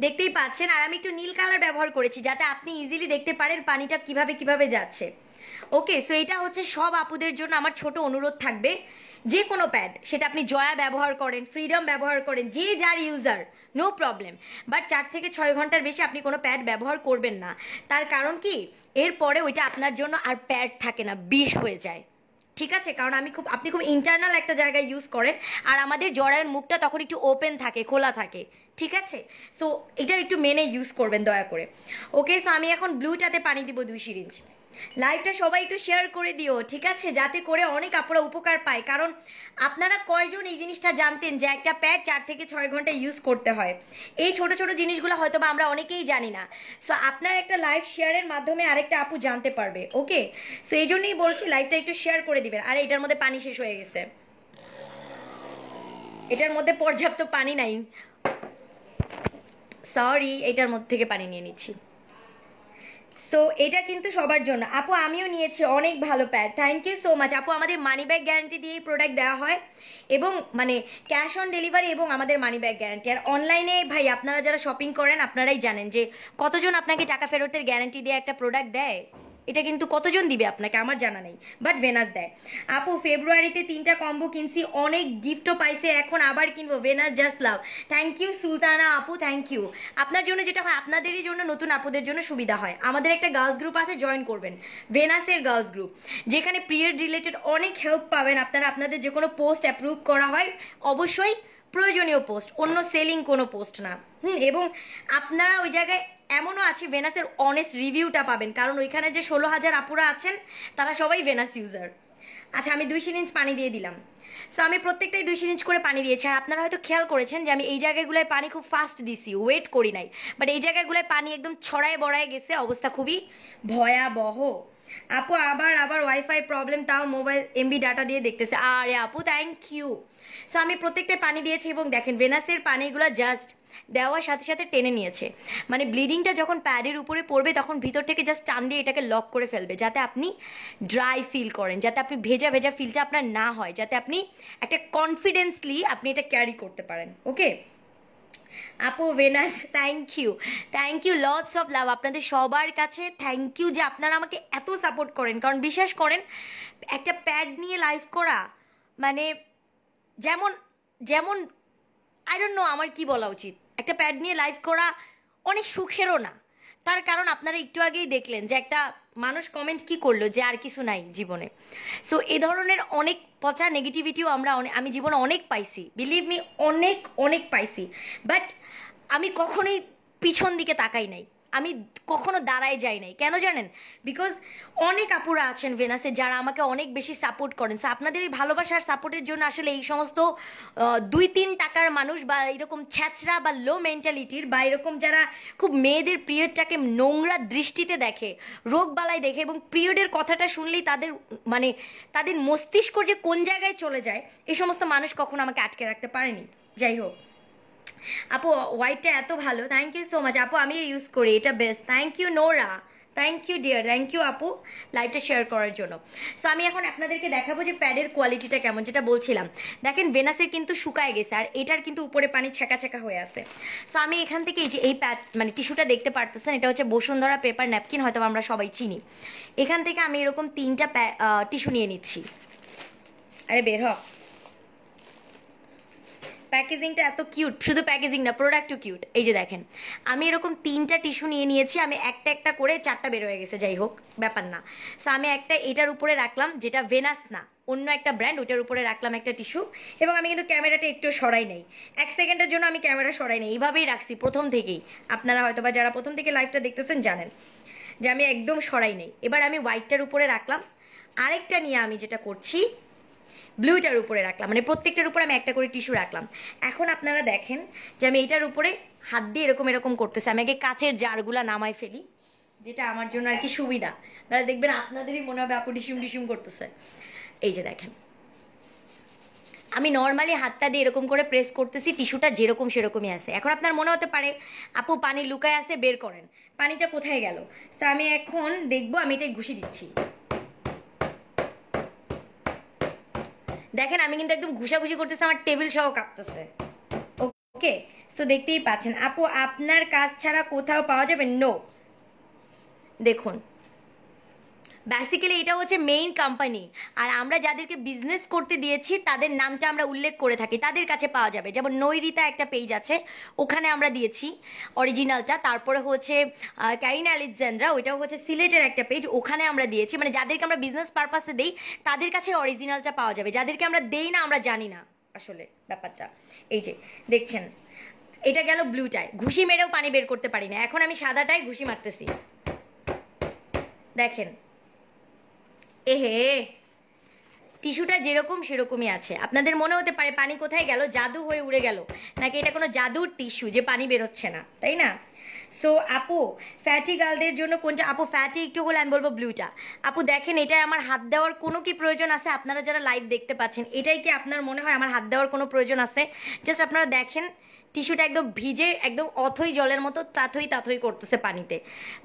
দেখতেই পাচ্ছেন। আর আমি একটু নীল কালার ব্যবহার করেছি যাতে আপনি ইজিলি দেখতে পারেন পানিটা কিভাবে যাচ্ছে। ওকে, সো এটা হচ্ছে সব আপুদের জন্য আমার ছোট অনুরোধ থাকবে, যে কোনো প্যাড, সেটা আপনি জয়া ব্যবহার করেন, ফ্রিডম ব্যবহার করেন, যে যার ইউজার, নো প্রবলেম, বাট 4 থেকে 6 ঘন্টার বেশি আপনি কোনো প্যাড ব্যবহার করবেন না। তার কারণ কি, এরপরে ওইটা আপনার জন্য আর প্যাড থাকে না, বিষ হয়ে যায়। ঠিক আছে, কারণ আপনি খুব ইন্টারনাল একটা জায়গায় ইউজ করেন, আর আমাদের জরায়ুর মুখটা তখন একটু ওপেন থাকে, খোলা থাকে। ঠিক আছে, সো এটা একটু মেনে ইউজ করবেন দয়া করে। ওকে, সো আমি এখন ব্লুটাতে পানি দিব 2 সিরিঞ্জ। লাইভটা সবাই একটু শেয়ার করে দিও, ঠিক আছে, যাতে করে অনেক আপুরা উপকার পায়। কারণ আপনারা কয়জন এই জিনিসটা জানতেন যে একটা প্যাড 4 থেকে 6 ঘন্টা ইউজ করতে হয়? এই ছোট ছোট জিনিসগুলো হয়তো বা আমরা অনেকেই জানি না। সো আপনার একটা লাইভ শেয়ারের মাধ্যমে আরেকটা আপু জানতে পারবে। ওকে, সো এই জন্যই বলছি লাইভটা একটু শেয়ার করে দিবেন। আর এটার মধ্যে পানি শেষ হয়ে গেছে, এটার মধ্যে পর্যাপ্ত পানি নাই, সরি, এটার মধ্যে থেকে পানি নিয়ে নিচ্ছি। সো এটা কিন্তু সবার জন্য। আপু আমিও নিয়েছি, অনেক ভালো pad, thank you so much আপু। আমাদের মানি ব্যাগ গ্যারান্টি দিয়ে প্রোডাক্ট দেওয়া হয়, এবং মানে ক্যাশ অন ডেলিভারি এবং আমাদের মানি ব্যাগ গ্যারান্টি। আর অনলাইনে ভাই আপনারা যারা শপিং করেন আপনারাই জানেন যে কতজন আপনাকে টাকা ফেরতের গ্যারান্টি দিয়ে একটা প্রোডাক্ট দেয়। এটা কিন্তু কতজন দিবে আপনাকে আমার জানা নেই, বাট ভেনাস দেয়। আপু ফেব্রুয়ারিতে 3টা কম্বো কিনছি, অনেক গিফটও পাইছে, এখন আবার কিনবো। Venus just love. Thank you Sultana আপু, থ্যাংক ইউ। আপনার জন্য যেটা হয়, আপনাদেরই জন্য, নতুন আপুদের জন্য সুবিধা হয়, আমাদের একটা গার্লস গ্রুপ আছে, জয়েন করবেন, ভেনাসের গার্লস গ্রুপ, যেখানে পিরিয়ড রিলেটেড অনেক হেল্প পাবেন আপনারা। আপনাদের যে কোনো পোস্ট অ্যাপ্রুভ করা হয়, অবশ্যই প্রয়োজনীয় পোস্ট, অন্য সেলিং কোনো পোস্ট না। এবং আপনারা ওই জায়গায় এমনও আছে ভেনাসের অনেস্ট রিভিউটা পাবেন, কারণ ওইখানে যে 16,000 আপুরা আছেন তারা সবাই ভেনাস ইউজার। আচ্ছা, আমি 2 সিরিঞ্জ পানি দিয়ে দিলাম। সো আমি প্রত্যেকটাই 2 সিরিঞ্জ করে পানি দিয়েছি। আর আপনারা হয়তো খেয়াল করেছেন যে আমি এই জায়গাগুলোয় পানি খুব ফাস্ট দিছি, ওয়েট করি নাই, বাট এই জায়গাগুলোয় পানি একদম ছড়ায় বড়ায় গেছে, অবস্থা খুবই ভয়াবহ। আপু আবার আবার ওয়াইফাই প্রবলেম, তাও মোবাইল এমবি ডাটা দিয়ে দেখতেছে। আরে আপু থ্যাংক ইউ। সো আমি প্রত্যেকটা পানি দিয়েছি এবং দেখেন ভেনাসের পানিগুলো জাস্ট দেওয়ার সাথে সাথে টেনে নিয়েছে, মানে ব্লিডিংটা যখন প্যাডের উপরে পড়বে তখন ভিতর থেকে জাস্ট টান দিয়ে এটাকে লক করে ফেলবে, যাতে আপনি ড্রাই ফিল করেন, যাতে আপনি ভেজা ভেজা ফিলটা আপনার না হয়, যাতে আপনি একটা কনফিডেন্সলি আপনি এটা ক্যারি করতে পারেন। ওকে আপু Venus thank you lots of love. আপনাদের সবার কাছে থ্যাংক ইউ যে আপনারা আমাকে এত সাপোর্ট করেন, কারণ বিশ্বাস করেন একটা প্যাড নিয়ে লাইভ করা মানে যেমন যেমন আই ডোন্ট নো আমার কি বলা উচিত, একটা প্যাড নিয়ে লাইভ করা অনেক সুখেরও না। তার কারণ আপনারা একটু আগেই দেখলেন যে একটা মানুষ কমেন্ট কি করলো যে আর কিছু নাই জীবনে। সো এ ধরনের অনেক পচা নেগেটিভিটিও আমি জীবনে অনেক পাইছি, বিলিভ মি, অনেক অনেক পাইছি, বাট আমি কখনোই পিছন দিকে তাকাই নাই, আমি কখনো দাঁড়ায় যাই নাই। কেন জানেন? বিকজ অনেক আপুরা আছেন ভেনাসে যারা আমাকে অনেক বেশি সাপোর্ট করেন। সো আপনাদের এই ভালোবাসার সাপোর্টের জন্য আসলে এই সমস্ত 2-3 টাকার মানুষ বা এরকম ছ্যাচরা বা লো মেন্টালিটির বা এরকম যারা খুব মেয়েদের পিরিয়ডটাকে নোংরা দৃষ্টিতে দেখে, রোগ বালাই দেখে, এবং পিরিয়ডের কথাটা শুনলেই তাদের মানে তাদের মস্তিষ্ক যে কোন জায়গায় চলে যায়, এই সমস্ত মানুষ কখনো আমাকে আটকে রাখতে পারেনি। যাই হোক আপু হোয়াইটটা এত ভালো, থ্যাংক ইউ সো মাচ আপু, আমি ইউজ করি, এটা best. Thank you Nora, thank you dear, thank you আপু লাইভটা শেয়ার করার জন্য। সো আমি এখন আপনাদেরকে দেখাবো যে প্যাডের কোয়ালিটিটা কেমন, যেটা বলছিলাম। দেখেন ভেনাসের কিন্তু শুকায় গেছে, আর এটার কিন্তু উপরে পানি ছেঁকা ছেঁকা হয়ে আছে। সো আমি এখান থেকে এই যে এই প্যাড মানে টিস্যুটা দেখতে পারতেছেন, এটা হচ্ছে বসুন্ধরা পেপার ন্যাপকিন, হয়তো আমরা সবাই চিনি। এখান থেকে আমি এরকম 3টা টিস্যু নিয়ে নিচ্ছি। আরে বের হ, প্যাকেজিংটা এত কিউট, শুধু প্যাকেজিং না প্রোডাক্টও কিউট। এই যে দেখেন আমি এরকম 3টা টিস্যু নিয়ে নিয়েছি, আমি একটা একটা করে 4টা বের হয়ে গেছে, যাই হোক ব্যাপার না। সো আমি একটা এটার উপরে রাখলাম, যেটা ভেনাস না অন্য একটা ব্র্যান্ড, ওটার উপরে রাখলাম একটা টিস্যু, এবং আমি কিন্তু ক্যামেরাটা একটু সরাই নাই, 1 সেকেন্ডের জন্য আমি ক্যামেরা সরাই নাই, এইভাবেই রাখছি প্রথম থেকেই। আপনারা হয়তো বা যারা প্রথম থেকে লাইভটা দেখতেছেন জানেন যে আমি একদম সরাই নাই। এবার আমি হোয়াইটটার উপরে রাখলাম, আরেকটা নিয়ে আমি যেটা করছি ব্লুটার উপরে রাখলাম, মানে প্রত্যেকটার উপরে আমি একটা করে টিস্যু রাখলাম। এখন আপনারা দেখেন যে আমি এটার উপরে হাত দিয়ে এরকম এরকম করতেছি। আমি আগে কাচের জারগুলা নামাই ফেলি, যেটা আমার জন্য আর কি সুবিধা, তাহলে দেখবেন আপনাদেরই মনে হবে আপু ডিসুম ডিসুম করতেছে। এই যে দেখেন আমি নর্মালি হাতটা দিয়ে এরকম করে প্রেস করতেছি, টিস্যুটা যেরকম সেরকমই আছে। এখন আপনার মনে হতে পারে আপু পানি লুকায় আছে, বের করেন, পানিটা কোথায় গেল? তো আমি এখন দেখবো, আমি এটাই ঘুষি দিচ্ছি। দেখেন আমি কিন্তু একদম ঘুষাঘুষি করতেছি, আমার টেবিল সহ কাঁপতেছে। ওকে সো দেখতেই পাচ্ছেন। আপু আপনার কাজ ছাড়া কোথাও পাওয়া যাবে? নো, দেখুন বেসিক্যালি এটা হচ্ছে মেইন কোম্পানি, আর আমরা যাদেরকে বিজনেস করতে দিয়েছি তাদের নামটা আমরা উল্লেখ করে থাকি, তাদের কাছে পাওয়া যাবে। যেমন নৈরিতা একটা পেজ আছে, ওখানে আমরা দিয়েছি অরিজিনালটা। তারপরে হচ্ছে ক্যারিনা আলেকজান্দ্রা, ওইটাও হচ্ছে সিলেটের একটা পেজ, ওখানে আমরা দিয়েছি। মানে যাদেরকে আমরা বিজনেস পারপাসে দেই তাদের কাছে অরিজিনালটা পাওয়া যাবে, যাদেরকে আমরা দেই না আমরা জানি না আসলে ব্যাপারটা। এই যে দেখছেন এটা গেল ব্লুটায়, ঘুষি মেরেও পানি বের করতে পারি না। এখন আমি সাদাটায় ঘুষি মারতেছি, দেখেন এহে টিস্যুটা যেরকম সেরকমই আছে। আপনাদের মনে হতে পারে পানি কোথায় গেল, জাদু হয়ে উড়ে গেল নাকি এটা কোনো জাদুর টিস্যু যে পানি বেরোচ্ছে না, তাই না? সো আপু ফ্যাটি গার্লদের জন্য কোনটা? আপু ফ্যাটি একটু হলে আমি বলবো ব্লুটা। আপু দেখেন এটা আমার হাত দেওয়ার কোনো কি প্রয়োজন আছে? আপনারা যারা লাইভ দেখতে পাচ্ছেন এটাই কি আপনার মনে হয় আমার হাত দেওয়ার কোনো প্রয়োজন আছে? জাস্ট আপনারা দেখেন টিস্যুটা একদম ভিজে একদম অথই জলের মতো তাথই তাথই করতেছে পানিতে,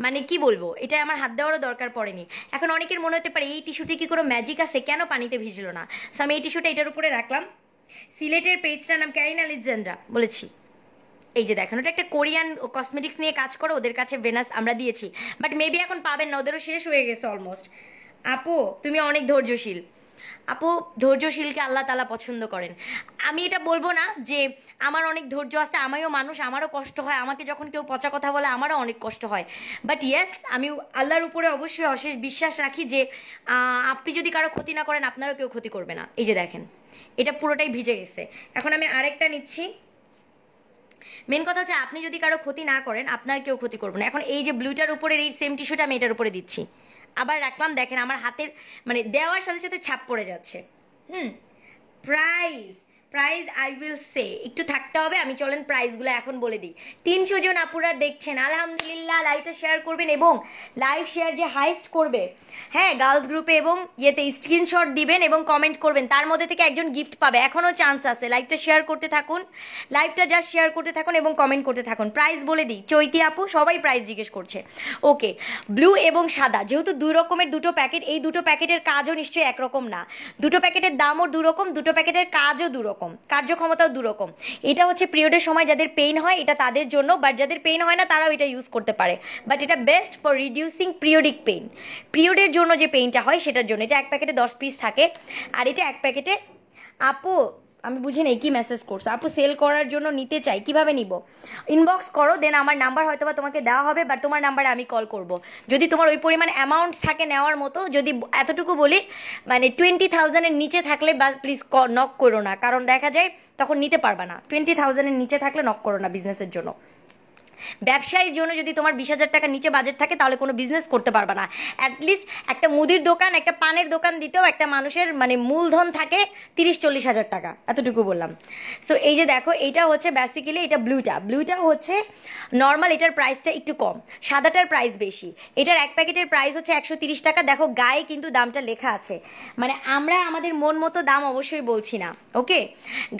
মানে কি বলবো, এটা আমার হাত দেওয়ারও দরকার পড়েনি। এখন অনেকের মনে হতে পারে এই টিস্যুতে কি কোনো ম্যাজিক আছে, কেন পানিতে ভিজলো না? সো আমি এই টিস্যুটা এটার উপরে রাখলাম। সিলেটের পেজটার নাম ক্যারিনা আলেকজান্দ্রা বলেছি, এই যে দেখেন, ওটা একটা কোরিয়ান কসমেটিক্স নিয়ে কাজ করো, ওদের কাছে ভেনাস আমরা দিয়েছি, বাট মেবি এখন পাবেন না, ওদেরও শেষ হয়ে গেছে অলমোস্ট। আপু তুমি অনেক ধৈর্যশীল, আপু ধৈর্যশীলকে আল্লাহ তাআলা পছন্দ করেন। আমি এটা বলবো না যে আমার অনেক ধৈর্য আছে, আমিও মানুষ, আমারও কষ্ট হয়, আমাকে যখন কেউ পচা কথা বলে আমারও অনেক কষ্ট হয়, বাট ইয়েস আমি আল্লাহর উপরে অবশ্যই অশেষ বিশ্বাস রাখি যে আপনি যদি কারো ক্ষতি না করেন আপনারও কেউ ক্ষতি করবে না। এই যে দেখেন এটা পুরোটাই ভিজে গেছে। এখন আমি আরেকটা নিচ্ছি। মেন কথা হচ্ছে আপনি যদি কারো ক্ষতি না করেন আপনার কেউ ক্ষতি করবে না। এখন এই যে ব্লুটার উপরের এই সেম টিস্যুটা আমি এটার উপরে দিচ্ছি, আবার রাখলাম, দেখেন আমার হাতের মানে দেওয়ার সাথে সাথে ছাপ পড়ে যাচ্ছে। Price price I will say, একটু থাকতে হবে, আমি চলেন প্রাইসগুলো এখন বলে দিই। 300 জন আপুরা দেখছেন, আলহামদুলিল্লাহ। লাইভটা শেয়ার করবেন এবং লাইভ শেয়ার যে হাইস্ট করবে, হ্যাঁ গার্লস গ্রুপে এবং ইয়েতে স্ক্রিনশট দিবেন এবং কমেন্ট করবেন, তার মধ্যে থেকে একজন গিফট পাবে, এখনও চান্স আছে। লাইভটা শেয়ার করতে থাকুন, লাইভটা জাস্ট শেয়ার করতে থাকুন এবং কমেন্ট করতে থাকুন। প্রাইস বলে দিই, চৈতি আপু সবাই প্রাইস জিজ্ঞেস করছে। ওকে, ব্লু এবং সাদা, যেহেতু দুই রকমের দুটো প্যাকেট, এই দুটো প্যাকেটের কাজও নিশ্চয়ই একরকম না, দুটো প্যাকেটের দামও দুরকম, দুটো প্যাকেটের কাজও দুরকম, কার্যক্ষমতাও দুরকম। এটা হচ্ছে পিরিয়ডের সময় যাদের পেইন হয় এটা তাদের জন্য, বাট যাদের পেইন হয় না তারাও এটা ইউজ করতে পারে, বাট এটা best for reducing periodic pain, পিরিয়ডের জন্য যে পেইনটা হয় সেটার জন্য। এটা এক প্যাকেটে 10 পিস থাকে, আর এটা এক প্যাকেটে, আপু আমি বুঝি নেই কি মেসেজ করছো, আপু সেল করার জন্য নিতে চাই, কিভাবে নিব? ইনবক্স করো, দেন আমার নাম্বার হয়তো বা তোমাকে দেওয়া হবে, বাট তোমার নাম্বারে আমি কল করব। যদি তোমার ওই পরিমাণ অ্যামাউন্ট থাকে নেওয়ার মতো, যদি এতটুকু বলি মানে 20,000-এর নিচে থাকলে বা প্লিজ নক করো না, কারণ দেখা যায় তখন নিতে পারবা না। 20,000-এর নিচে থাকলে নক করো না বিজনেসের জন্য। ব্যবসায়ীর জন্য যদি তোমার 20,000 টাকার নিচে বাজেট থাকে তাহলে কোনো বিজনেস করতে পারবে না। অ্যাটলিস্ট একটা মুদির দোকান, একটা পানের দোকান দিতেও একটা মানুষের মানে মূলধন থাকে 30-40 হাজার টাকা, এতটুকু বললাম। সো এই যে দেখো, এইটা হচ্ছে বেসিক্যালি এটা ব্লুটা হচ্ছে নর্মাল, এটার প্রাইসটা একটু কম, সাদাটার প্রাইস বেশি। এটার এক প্যাকেটের প্রাইস হচ্ছে 130 টাকা। দেখো গায়ে কিন্তু দামটা লেখা আছে, মানে আমরা আমাদের মন মতো দাম অবশ্যই বলছি না, ওকে,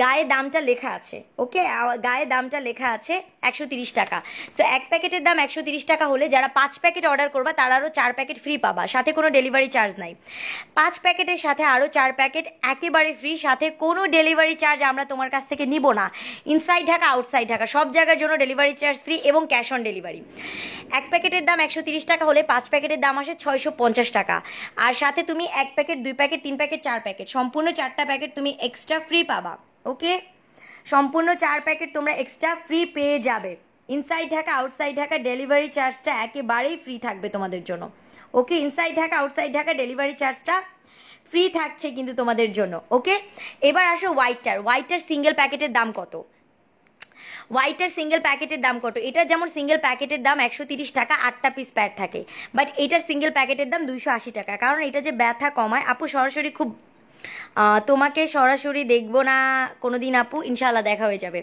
গায়ে দামটা লেখা আছে, ওকে, গায়ে দামটা লেখা আছে 130 টাকা। সো এক প্যাকেটের দাম 130 টাকা হলে যারা 5 প্যাকেট অর্ডার করবা তারা আরও 4 প্যাকেট ফ্রি পাবা, সাথে কোনো ডেলিভারি চার্জ নাই। 5 প্যাকেটের সাথে আরও 4 প্যাকেট একেবারে ফ্রি, সাথে কোনো ডেলিভারি চার্জ আমরা তোমার কাছ থেকে নিব না। ইনসাইড ঢাকা আউটসাইড ঢাকা সব জায়গার জন্য ডেলিভারি চার্জ ফ্রি এবং ক্যাশ অন ডেলিভারি। এক প্যাকেটের দাম 130 টাকা হলে 5 প্যাকেটের দাম আসে 650 টাকা, আর সাথে তুমি 1 প্যাকেট 2 প্যাকেট 3 প্যাকেট 4 প্যাকেট সম্পূর্ণ 4টা প্যাকেট তুমি এক্সট্রা ফ্রি পাবা, ওকে, সম্পূর্ণ 4 প্যাকেট তোমরা এক্সট্রা ফ্রি পেয়ে যাবে। Inside Dhaka outside Dhaka delivery চার্জটা একেবারেই ফ্রি থাকবে তোমাদের জন্য, okay, inside Dhaka outside Dhaka delivery চার্জটা ফ্রি থাকছে কিন্তু তোমাদের জন্য, ওকে। এবার আসো হোয়াইটটার সিঙ্গেল প্যাকেটের দাম কত? হোয়াইটের সিঙ্গেল প্যাকেটের দাম কত? এটা যেমন সিঙ্গেল প্যাকেটের দাম 130 টাকা, 8টা পিস প্যাক থাকে, বাট এটার সিঙ্গেল প্যাকেটের দাম 280 টাকা, কারণ এটা যে ব্যথা কমায়। আপু সরাসরি খুব তোমাকে সরাসরি দেখবো না কোনোদিন আপু, ইনশাআল্লাহ দেখা হয়ে যাবে।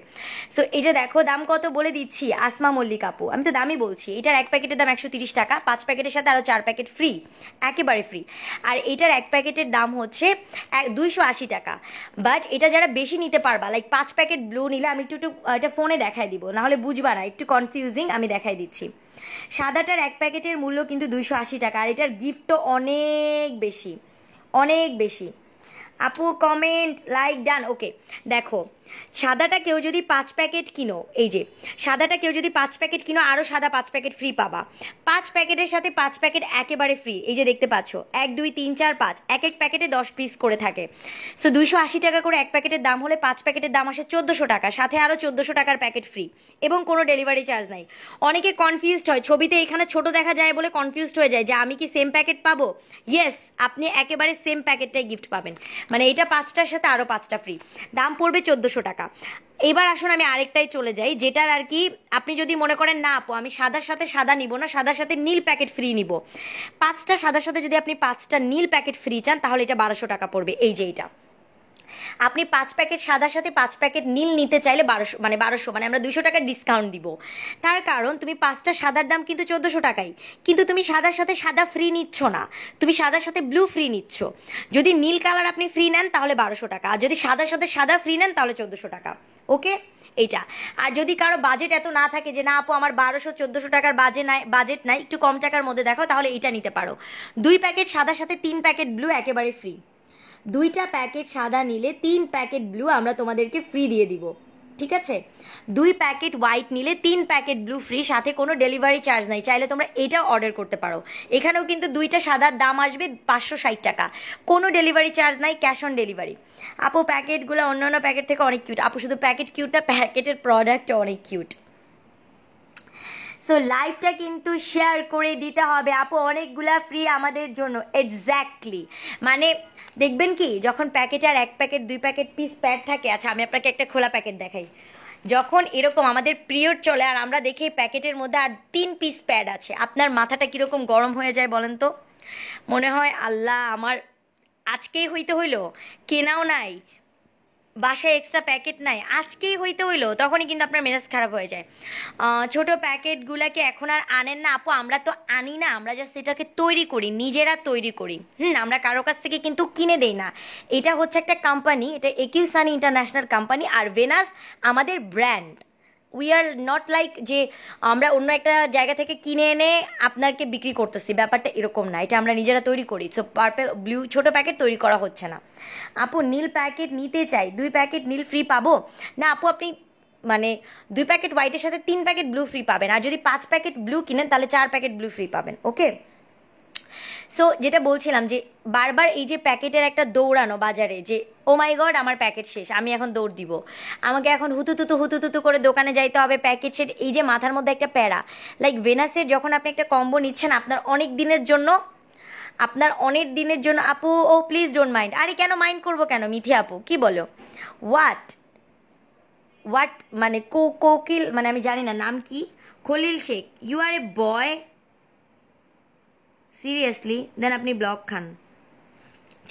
সো এই যে দেখো দাম কত বলে দিচ্ছি, আসমা মল্লিক আপু, আমি তো দামই বলছি। এটার এক প্যাকেটের দাম 130 টাকা, 5 প্যাকেটের সাথে আরও 4 প্যাকেট ফ্রি, একেবারে ফ্রি। আর এটার এক প্যাকেটের দাম হচ্ছে 280 টাকা, বাট এটা যারা বেশি নিতে পারবা, লাইক 5 প্যাকেট ব্লু নিলে, আমি একটু এটা ফোনে দেখাই দিব, নাহলে বুঝবা না, একটু কনফিউজিং, আমি দেখাই দিচ্ছি। সাদাটার এক প্যাকেটের মূল্য কিন্তু 280 টাকা, আর এটার গিফটও অনেক বেশি, অনেক বেশি। আপু কমেন্ট লাইক ডান, ওকে। দেখো সাদাটা কেউ যদি 5 প্যাকেট কিনো, এই যে সাদাটা কেউ যদি 5 প্যাকেট কিনো আরও সাদা 5 প্যাকেট ফ্রি পাবা। 5 প্যাকেটের সাথে 5 প্যাকেট একেবারে ফ্রি, এই যে দেখতে পাচ্ছ 1 2 3 4 5, এক এক প্যাকেটে 10 পিস করে থাকে। সো 280 টাকা করে এক প্যাকেটের দাম হলে 5 প্যাকেটের দাম আসে 1400 টাকা, সাথে আরও 1400 টাকার প্যাকেট ফ্রি এবং কোনো ডেলিভারি চার্জ নাই। অনেকে কনফিউজড হয়, ছবিতে এখানে ছোট দেখা যায় বলে কনফিউজড হয়ে যায় যে আমি কি সেম প্যাকেট পাবো? ইয়েস, আপনি একেবারে সেম প্যাকেটটাই গিফট পাবেন, মানে এটা 5টার সাথে আরও 5টা ফ্রি, দাম পড়বে 1400 টাকা। এবার আসুন আমি আরেকটাই চলে যাই, যেটার আর কি আপনি যদি মনে করেন না আপু আমি সাদার সাথে সাদা নিব না, সাদার সাথে নীল প্যাকেট ফ্রি নিব, 5টা সাদার সাথে যদি আপনি 5টা নীল প্যাকেট ফ্রি চান তাহলে এটা 1200 টাকা পড়বে। এই যে এটা আপনি 5 প্যাকেট সাদার সাথে 5 প্যাকেট নীল নিতে চাইলে 1200 মানে আমরা 200 টাকার ডিসকাউন্ট দিব। তার কারণ তুমি 5টা সাদার দাম কিন্তু 1400 টাকাই, কিন্তু তুমি সাদার সাথে সাদা ফ্রি নিচ্ছ না, তুমি সাদার সাথে ব্লু ফ্রি নিচ্ছ। যদি নীল কালার আপনি ফ্রি নেন তাহলে 1200 টাকা, আর যদি সাদার সাথে সাদা ফ্রি নেন তাহলে 1400 টাকা, ওকে এইটা। আর যদি কারো বাজেট এত না থাকে যে না আপু আমার 1200-1400 টাকার বাজেট নাই, একটু কম টাকার মধ্যে দেখো, তাহলে এটা নিতে পারো। 2 প্যাকেট সাদার সাথে 3 প্যাকেট ব্লু একেবারে ফ্রি, 2টা প্যাকেট সাদা নিলে 3 প্যাকেট ব্লু আমরা তোমাদেরকে ফ্রি দিয়ে দিব, ঠিক আছে, 2 প্যাকেট হোয়াইট নিলে 3 প্যাকেট ব্লু ফ্রি, সাথে কোনো ডেলিভারি চার্জ নাই। চাইলে তোমরা এটাও অর্ডার করতে পারো। এখানেও কিন্তু 2টা সাদার দাম আসবে 560 টাকা, কোনো ডেলিভারি চার্জ নাই, ক্যাশ অন ডেলিভারি। আপু প্যাকেটগুলো অন্য অন্য প্যাকেট থেকে অনেক কিউট। আপু শুধু প্যাকেট কিউটটা, প্যাকেটের প্রোডাক্ট অনেক কিউট। সো লাইভটা কিন্তু শেয়ার করে দিতে হবে আপু, অনেকগুলা ফ্রি আমাদের জন্য। এক্স্যাক্টলি, মানে দেখবেন কি যখন প্যাকেটে আর 1 প্যাকেট 2 প্যাকেট পিস প্যাড থাকে। আচ্ছা আমি আপনাকে একটা খোলা প্যাকেট দেখাই। যখন এরকম আমাদের পিরিয়ড চলে আর আমরা দেখি প্যাকেটের মধ্যে আর 3 পিস প্যাড আছে, আপনার মাথাটা কিরকম গরম হয়ে যায় বলেন তো? মনে হয় আল্লাহ আমার আজকেই হইতে হইলো, কেনাও নাই, বাসায় এক্সট্রা প্যাকেট নাই, আজকেই হইতে হইলো, তখনই কিন্তু আপনার মেজাজ খারাপ হয়ে যায়। ছোট প্যাকেটগুলোকে এখন আর আনেন না আপু, আমরা তো আনি না, আমরা জাস্ট এটাকে তৈরি করি, নিজেরা তৈরি করি। আমরা কারো কাছ থেকে কিন্তু কিনে দেই না। এটা হচ্ছে একটা কোম্পানি, এটা একিউ সানি ইন্টারন্যাশনাল কোম্পানি, আর ভেনাস আমাদের brand. We are not like যে আমরা অন্য একটা জায়গা থেকে কিনে এনে আপনাকে বিক্রি করতেছি, ব্যাপারটা এরকম না, এটা আমরা নিজেরা তৈরি করি। সো পার্পল ব্লু ছোট প্যাকেট তৈরি করা হচ্ছে না। আপু নীল প্যাকেট নিতে চাই, 2 প্যাকেট নীল ফ্রি পাবো? না আপু, আপনি মানে 2 প্যাকেট হোয়াইটের সাথে 3 প্যাকেট ব্লু ফ্রি পাবেন, আর যদি 5 প্যাকেট ব্লু কিনেন তাহলে 4 প্যাকেট ব্লু ফ্রি পাবেন। ওকে, সো যেটা বলছিলাম যে বারবার এই যে প্যাকেটের একটা দৌড়ানো বাজারে, যে ও মাই গড আমার প্যাকেট শেষ, আমি এখন দৌড় দিব, আমাকে এখন হুতুতুতু করে দোকানে যাইতে হবে, প্যাকেট শেষ, এই যে মাথার মধ্যে একটা প্যারা। লাইক ভেনাসের যখন আপনি একটা কম্বো নিচ্ছেন আপনার অনেক দিনের জন্য, আপু ও প্লিজ ডোন্ট মাইন্ড। আরে কেন মাইন্ড করবো কেন মিথি আপু, কি বলো? হোয়াট হোয়াট মানে কোকিল, মানে আমি জানি না নাম কি, Khalil Sheikh, you are a boy seriously? Then আপনি ব্লক খান।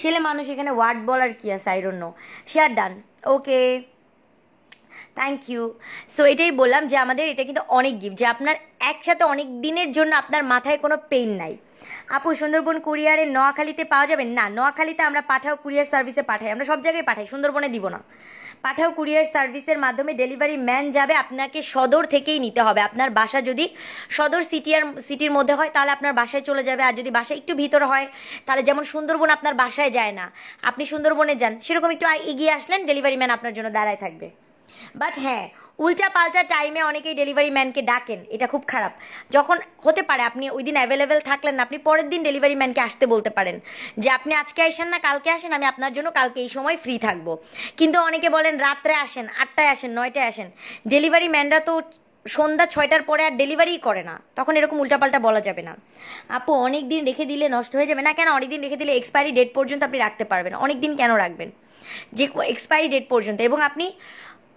ছেলে মানুষ, এখানে ওয়ার্ড বলার কি আছে? I don't know. Share done, okay, thank you. So এটাই বললাম যে আমাদের এটা কিন্তু অনেক গিফট, যে আপনার একসাথে অনেক দিনের জন্য আপনার মাথায় কোনো পেইন নাই। আপু সুন্দরবন কুরিয়ারে নোয়াখালীতে পাওয়া যাবে? না, নোয়াখালীতে আমরা পাঠাও কুরিয়ার সার্ভিসে পাঠাই, আমরা সব জায়গায় পাঠাই, সুন্দরবনে দিব না। পাঠাও কুরিয়ার সার্ভিসের মাধ্যমে ডেলিভারি ম্যান যাবে, আপনাকে সদর থেকেই নিতে হবে। আপনার বাসা যদি সদর সিটির মধ্যে হয় তাহলে আপনার বাসায় চলে যাবে, আর যদি বাসা একটু ভিতরে হয় তাহলে, যেমন সুন্দরবন আপনার বাসায় যায় না, আপনি সুন্দরবনে যান, সেরকম একটু এগিয়ে আসলেন, ডেলিভারি ম্যান আপনার জন্য দাঁড়ায় থাকবে। বাট হ্যাঁ, উল্টা পাল্টা টাইমে অনেকেই ডেলিভারি ম্যানকে ডাকেন, এটা খুব খারাপ। যখন হতে পারে আপনি ওই দিন অ্যাভেলেবেল থাকলেন না, আপনি পরের দিন ডেলিভারি ম্যানকে আসতে বলতে পারেন যে আপনি আজকে আসেন না, কালকে আসেন, আমি আপনার জন্য কালকে এই সময় ফ্রি থাকবো। কিন্তু অনেকে বলেন রাত্রে আসেন, 8টায় আসেন, 9টায় আসেন, ডেলিভারি ম্যানরা তো সন্ধ্যা 6টার পরে আর ডেলিভারিই করে না, তখন এরকম উল্টাপাল্টা বলা যাবে না। আপু অনেক দিন রেখে দিলে নষ্ট হয়ে যাবে? না কেন, অনেক দিন রেখে দিলে এক্সপায়ারি ডেট পর্যন্ত আপনি রাখতে পারবেন। অনেক দিন কেন রাখবেন? যে এক্সপায়ারি ডেট পর্যন্ত। এবং আপনি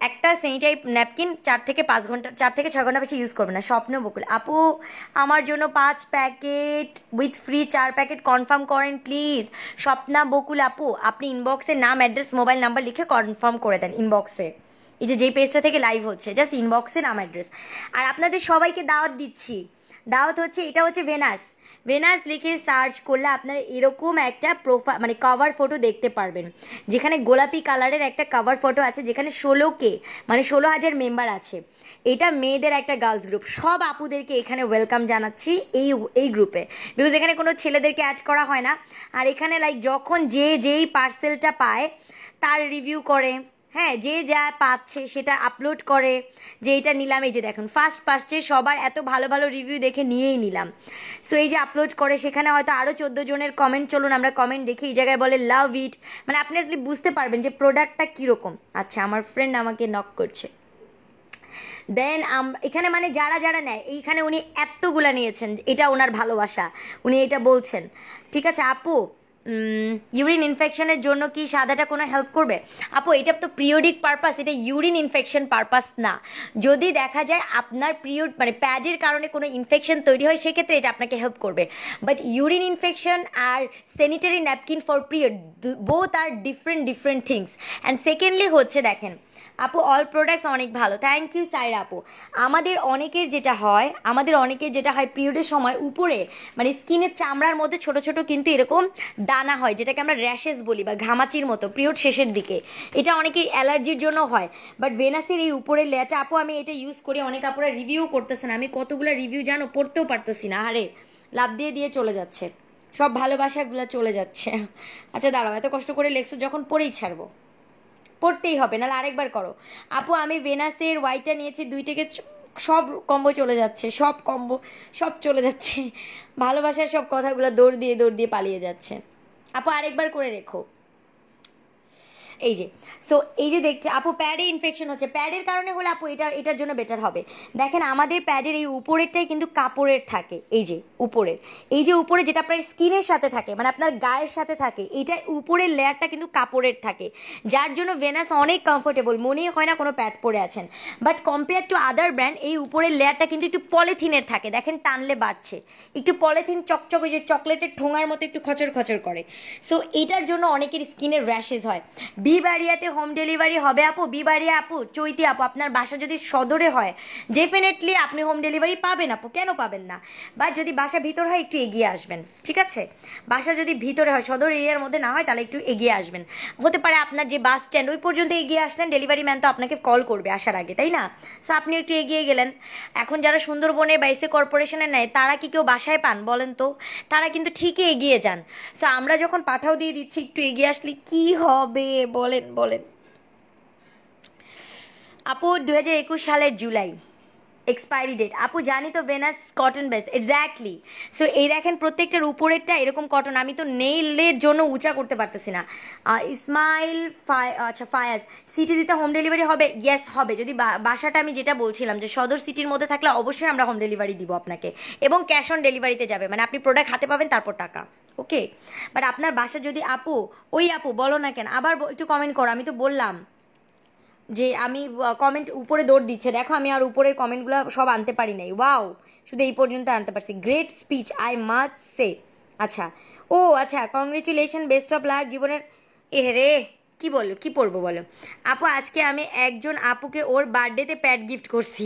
একটা স্যানিটারি ন্যাপকিন 4 থেকে 5 ঘন্টা, 4 থেকে 6 ঘন্টা বেশি ইউজ করবেন না। স্বপ্ন বকুল, আপু আমার জন্য 5 packet with free 4 packet confirm করেন প্লিজ। স্বপ্না বকুল আপু, আপনি ইনবক্সে নাম, অ্যাড্রেস, মোবাইল নাম্বার লিখে কনফার্ম করে দেন ইনবক্সে, এই যে যেই পেজটা থেকে লাইভ হচ্ছে, জাস্ট ইনবক্সে নাম, অ্যাড্রেস। আর আপনাদের সবাইকে দাওয়াত দিচ্ছি, দাওয়াত হচ্ছে, এটা হচ্ছে ভেনাস, ভেনাস লিখে সার্চ করলে আপনারা এরকম একটা প্রোফাইল মানে কভার ফটো দেখতে পারবেন, যেখানে গোলাপি কালারের একটা কভার ফটো আছে, যেখানে 16K মানে 16,000 মেম্বার আছে। এটা মেয়েদের একটা গার্লস গ্রুপ, সব আপুদেরকে এখানে ওয়েলকাম জানাচ্ছি এই গ্রুপে, বিকজ এখানে কোনো ছেলেদেরকে অ্যাড করা হয় না। আর এখানে লাইক যখন যেই পার্সেলটা পায় তার রিভিউ করে, হ্যাঁ, যে যা পাচ্ছে সেটা আপলোড করে, যে এটা নিলাম, এই যে দেখুন ফার্স্ট পাচ্ছে, সবার এত ভালো ভালো রিভিউ দেখে নিয়েই নিলাম। সো এই যে আপলোড করে, সেখানে হয়তো আরও 14 জনের কমেন্ট, চলুন আমরা কমেন্ট দেখি। এই জায়গায় বলে লাভ ইট, মানে আপনি বুঝতে পারবেন যে প্রোডাক্টটা কীরকম। আচ্ছা আমার ফ্রেন্ড আমাকে নক করছে। দেন এখানে মানে যারা যারা নেয়, এইখানে উনি এতগুলা নিয়েছেন, এটা ওনার ভালোবাসা, উনি এটা বলছেন। ঠিক আছে আপু, ইউরিন ইনফেকশনের জন্য কি সাদাটা কোনো হেল্প করবে? আপু এটা তো পিরিয়ডিক পারপাস, এটা ইউরিন ইনফেকশন পারপাস না। যদি দেখা যায় আপনার পিরিয়ড মানে প্যাডের কারণে কোনো ইনফেকশন তৈরি হয়, সেক্ষেত্রে এটা আপনাকে হেল্প করবে। বাট ইউরিন ইনফেকশন আর sanitary napkin for period both আর ডিফারেন্ট থিংস। অ্যান্ড সেকেন্ডলি হচ্ছে দেখেন আপু, অল প্রোডাক্টস অনেক ভালো, থ্যাংক ইউ সাইরা আপু। আমাদের অনেকের যেটা হয় পিরিয়ডের সময় উপরে মানে স্কিনের চামড়ার মধ্যে ছোট ছোট কিন্তু এরকম দানা হয়, যেটাকে আমরা র্যাশেস বলি বা ঘামাচির মতো পিরিয়ড শেষের দিকে, এটা অনেকের অ্যালার্জির জন্য হয়। বাট ভেনাসের এই উপরের লেয়ারটা, আপু আমি এটা ইউজ করি, অনেক আপুরা রিভিউ করতেছেন, আমি কতগুলো রিভিউ জানো পড়তেও পারতেছি না, আরে লাভ দিয়ে চলে যাচ্ছে, সব ভালোবাসাগুলো চলে যাচ্ছে। আচ্ছা দাঁড়াও, এত কষ্ট করে লেখছো যখন পড়েই ছাড়বো। পড়তেই হবে, নাহলে আরেকবার করো। আপু আমি ভেনাসের হোয়াইটটা নিয়েছি 2 থেকে সব কম্বো চলে যাচ্ছে, সব কম্বো সব চলে যাচ্ছে, ভালোবাসার সব কথাগুলো দৌড় দিয়ে পালিয়ে যাচ্ছে। আপু আরেকবার করে রেখো। এই যে সো এই যে দেখছি আপু প্যাডে ইনফেকশন হচ্ছে, প্যাডের কারণে হলে আপু এটার জন্য বেটার হবে। দেখেন আমাদের প্যাডের এই উপরেরটাই কিন্তু কাপড়ের থাকে, এই যে উপরের, এই যে উপরে যেটা আপনার স্কিনের সাথে থাকে, মানে আপনার গায়ের সাথে থাকে, এইটা উপরের লেয়ারটা কিন্তু কাপড়ের থাকে, যার জন্য ভেনাস অনেক কমফোর্টেবল, মনেই হয় না কোনো প্যাড পরে আছেন। But compare to other brand এই উপরের লেয়ারটা কিন্তু একটু পলিথিনের থাকে, দেখেন টানলে বাড়ছে, একটু পলিথিন চকচক, ওই যে চকলেটের ঠোঙার মতো একটু খচর খচর করে। সো এটার জন্য অনেকের স্কিনের র্যাশেস হয়। বিবাড়িয়াতে হোম ডেলিভারি হবে আপু, বিবাড়িয়া আপু, চৈতি আপু, আপনার বাসা যদি সদরে হয় ডেফিনেটলি আপনি হোম ডেলিভারি পাবেন আপু, কেন পাবেন না? বা যদি বাসা ভিতর হয় একটু এগিয়ে আসবেন, ঠিক আছে? বাসা যদি ভিতরে হয়, সদর এরিয়ার মধ্যে না হয়, তাহলে একটু এগিয়ে আসবেন। হতে পারে আপনার যে বাস স্ট্যান্ড ওই পর্যন্ত এগিয়ে আসলেন, ডেলিভারি ম্যান তো আপনাকে কল করবে আসার আগে, তাই না? সো আপনি একটু এগিয়ে গেলেন। এখন যারা সুন্দরবনে বা এসে কর্পোরেশনে নেয় তারা কি কেউ বাসায় পান বলেন তো? তারা কিন্তু ঠিকই এগিয়ে যান। সো আমরা যখন পাঠাও দিয়ে দিচ্ছি, একটু এগিয়ে আসলে কি হবে বলেন বলেন। আপু 2021 সালের জুলাই এক্সপায়ারি ডেট। আপু জানি তো Venus cotton base, exactly. So এই দেখেন প্রত্যেকটার উপরেরটা এরকম কটন, আমি তো নেইলের জন্য উঁচা করতে পারতেছি না। ইসমাইল আচ্ছা ফায়াজ, সিটি দিতে হোম ডেলিভারি হবে? ইয়েস হবে, যদি বাসাটা আমি যেটা বলছিলাম যে সদর সিটির মধ্যে থাকলে অবশ্যই আমরা হোম ডেলিভারি দিব আপনাকে, এবং ক্যাশ অন ডেলিভারিতে যাবে, মানে আপনি প্রোডাক্ট হাতে পাবেন তারপর টাকা, ওকে? বাট আপনার বাসা যদি আপু, ওই আপু বলো না কেন, আবার একটু কমেন্ট করো। আমি তো বললাম যে আমি কমেন্ট উপরে দৌড় দিচ্ছে, দেখো আমি আর উপরের কমেন্টগুলো সব আনতে পারি নাই, ওয়াও শুধু এই পর্যন্ত আনতে পারছি। Great speech I must say. আচ্ছা ও আচ্ছা, কংগ্রেচুলেশন, বেস্ট অফ লাক জীবনের। এ রে কি বলো, কি পড়বো বলো? আপু আজকে আমি একজন আপুকে ওর বার্থডেতে প্যাড গিফট করছি,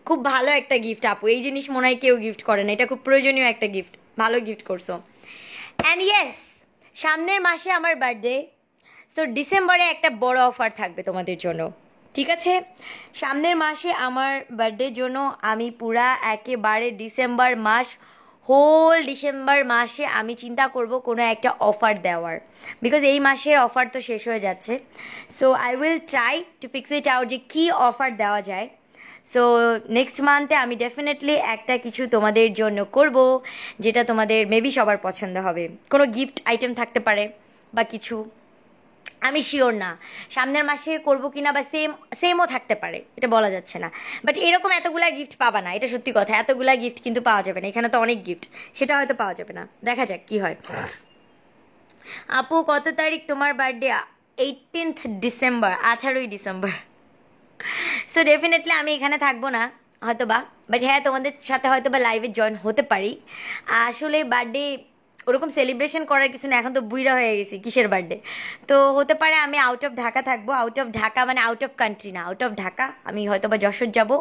খুব ভালো একটা গিফট আপু, এই জিনিস মনে হয় কেউ গিফট করে না, এটা খুব প্রয়োজনীয় একটা গিফট, ভালো গিফট করছো। অ্যান্ড ইয়েস, সামনের মাসে আমার বার্থডে, সো ডিসেম্বরে একটা বড় অফার থাকবে তোমাদের জন্য, ঠিক আছে? সামনের মাসে আমার বার্থডের জন্য আমি পুরা একেবারে ডিসেম্বর মাস, হোল ডিসেম্বর মাসে আমি চিন্তা করব কোনো একটা অফার দেওয়ার, বিকজ এই মাসের অফার তো শেষ হয়ে যাচ্ছে। So I will try to fix it out যে কী অফার দেওয়া যায়। সো নেক্সট মান্থে আমি ডেফিনেটলি একটা কিছু তোমাদের জন্য করব, যেটা তোমাদের মেবি সবার পছন্দ হবে, কোনো গিফট আইটেম থাকতে পারে বা কিছু, আমি শিওর না সামনের মাসে করবো কিনা, বা সেমও থাকতে পারে, এটা বলা যাচ্ছে না। বাট এরকম এতগুলা গিফট পাবা না, এটা সত্যি কথা, এতগুলা গিফট কিন্তু পাওয়া যাবে না, এখানে তো অনেক গিফট, সেটা হয়তো পাওয়া যাবে না, দেখা যাক কি হয়। আপু কত তারিখ তোমার বার্থডে? 18th ডিসেম্বর, 18ই ডিসেম্বর। সো ডেফিনেটলি আমি এখানে থাকবো না হয়তো বা, বাট হ্যাঁ তোমাদের সাথে হয়তো বা লাইভে জয়েন হতে পারি। আসলে বার্থডে ওরকম সেলিব্রেশন করার কিছু না, এখন তো বুইড়া হয়ে গেছি, কিসের বার্থডে? তো হতে পারে আমি আউট অফ ঢাকা থাকবো, আউট অফ ঢাকা মানে আউট অফ কান্ট্রি না, আউট অফ ঢাকা। আমি হয়তো বা যশোর যাব,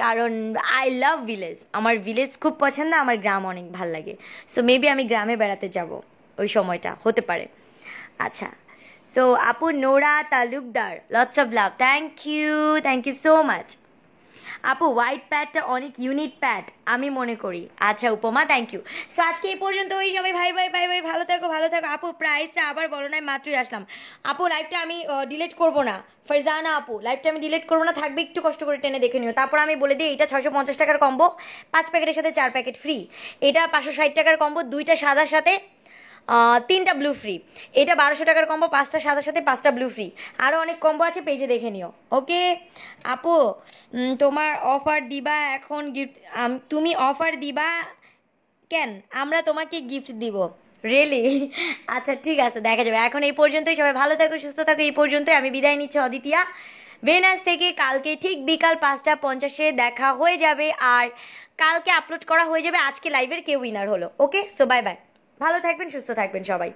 কারণ আই লাভ ভিলেজ, আমার ভিলেজ খুব পছন্দ, আমার গ্রাম অনেক ভাল লাগে। সো মেবি আমি গ্রামে বেড়াতে যাব ওই সময়টা, হতে পারে। আচ্ছা সো আপু Nora Talukdar, lots of love, thank you so much. আপু হোয়াইট প্যাডটা অনেক ইউনিক প্যাড আমি মনে করি। আচ্ছা উপমা, থ্যাংক ইউ। সো আজকে এই পর্যন্ত, ওই সবাই ভাই ভাই ভাই ভাই ভালো থাকো ভালো থাকো। আপু প্রাইসটা আবার বলো না, মাত্রই আসলাম। আপু লাইভটা আমি ডিলিট করবো না, ফারজানা আপু লাইভটা আমি ডিলিট করবো না, থাকবে, একটু কষ্ট করে টেনে দেখে নিও। তারপর আমি বলে দিই, এটা 650 টাকার কম্বো, 5 প্যাকেটের সাথে 4 প্যাকেট ফ্রি। এটা 560 টাকার কম্বো, 2টা সাদার সাথে 3টা ব্লু ফ্রি। এটা 1200 টাকার কম্বো, 5টা সাদার সাথে 5টা ব্লু ফ্রি। আরও অনেক কম্বো আছে, পেজে দেখে নিও, ওকে? আপু তোমার অফার দিবা এখন গিফট, তুমি অফার দিবা কেন, আমরা তোমাকে গিফট দিব, রিয়েলি? আচ্ছা ঠিক আছে, দেখা যাবে। এখন এই পর্যন্তই, সবাই ভালো থাকো সুস্থ থাকো, এই পর্যন্তই। আমি বিদায় নিচ্ছি অদিতিয়া ভেনাস থেকে। কালকে ঠিক বিকাল 5টা 50-এ দেখা হয়ে যাবে, আর কালকে আপলোড করা হয়ে যাবে আজকে লাইভের কে উইনার হলো, ওকে? সো বাই বাই, ভালো থাকবেন সুস্থ থাকবেন সবাই।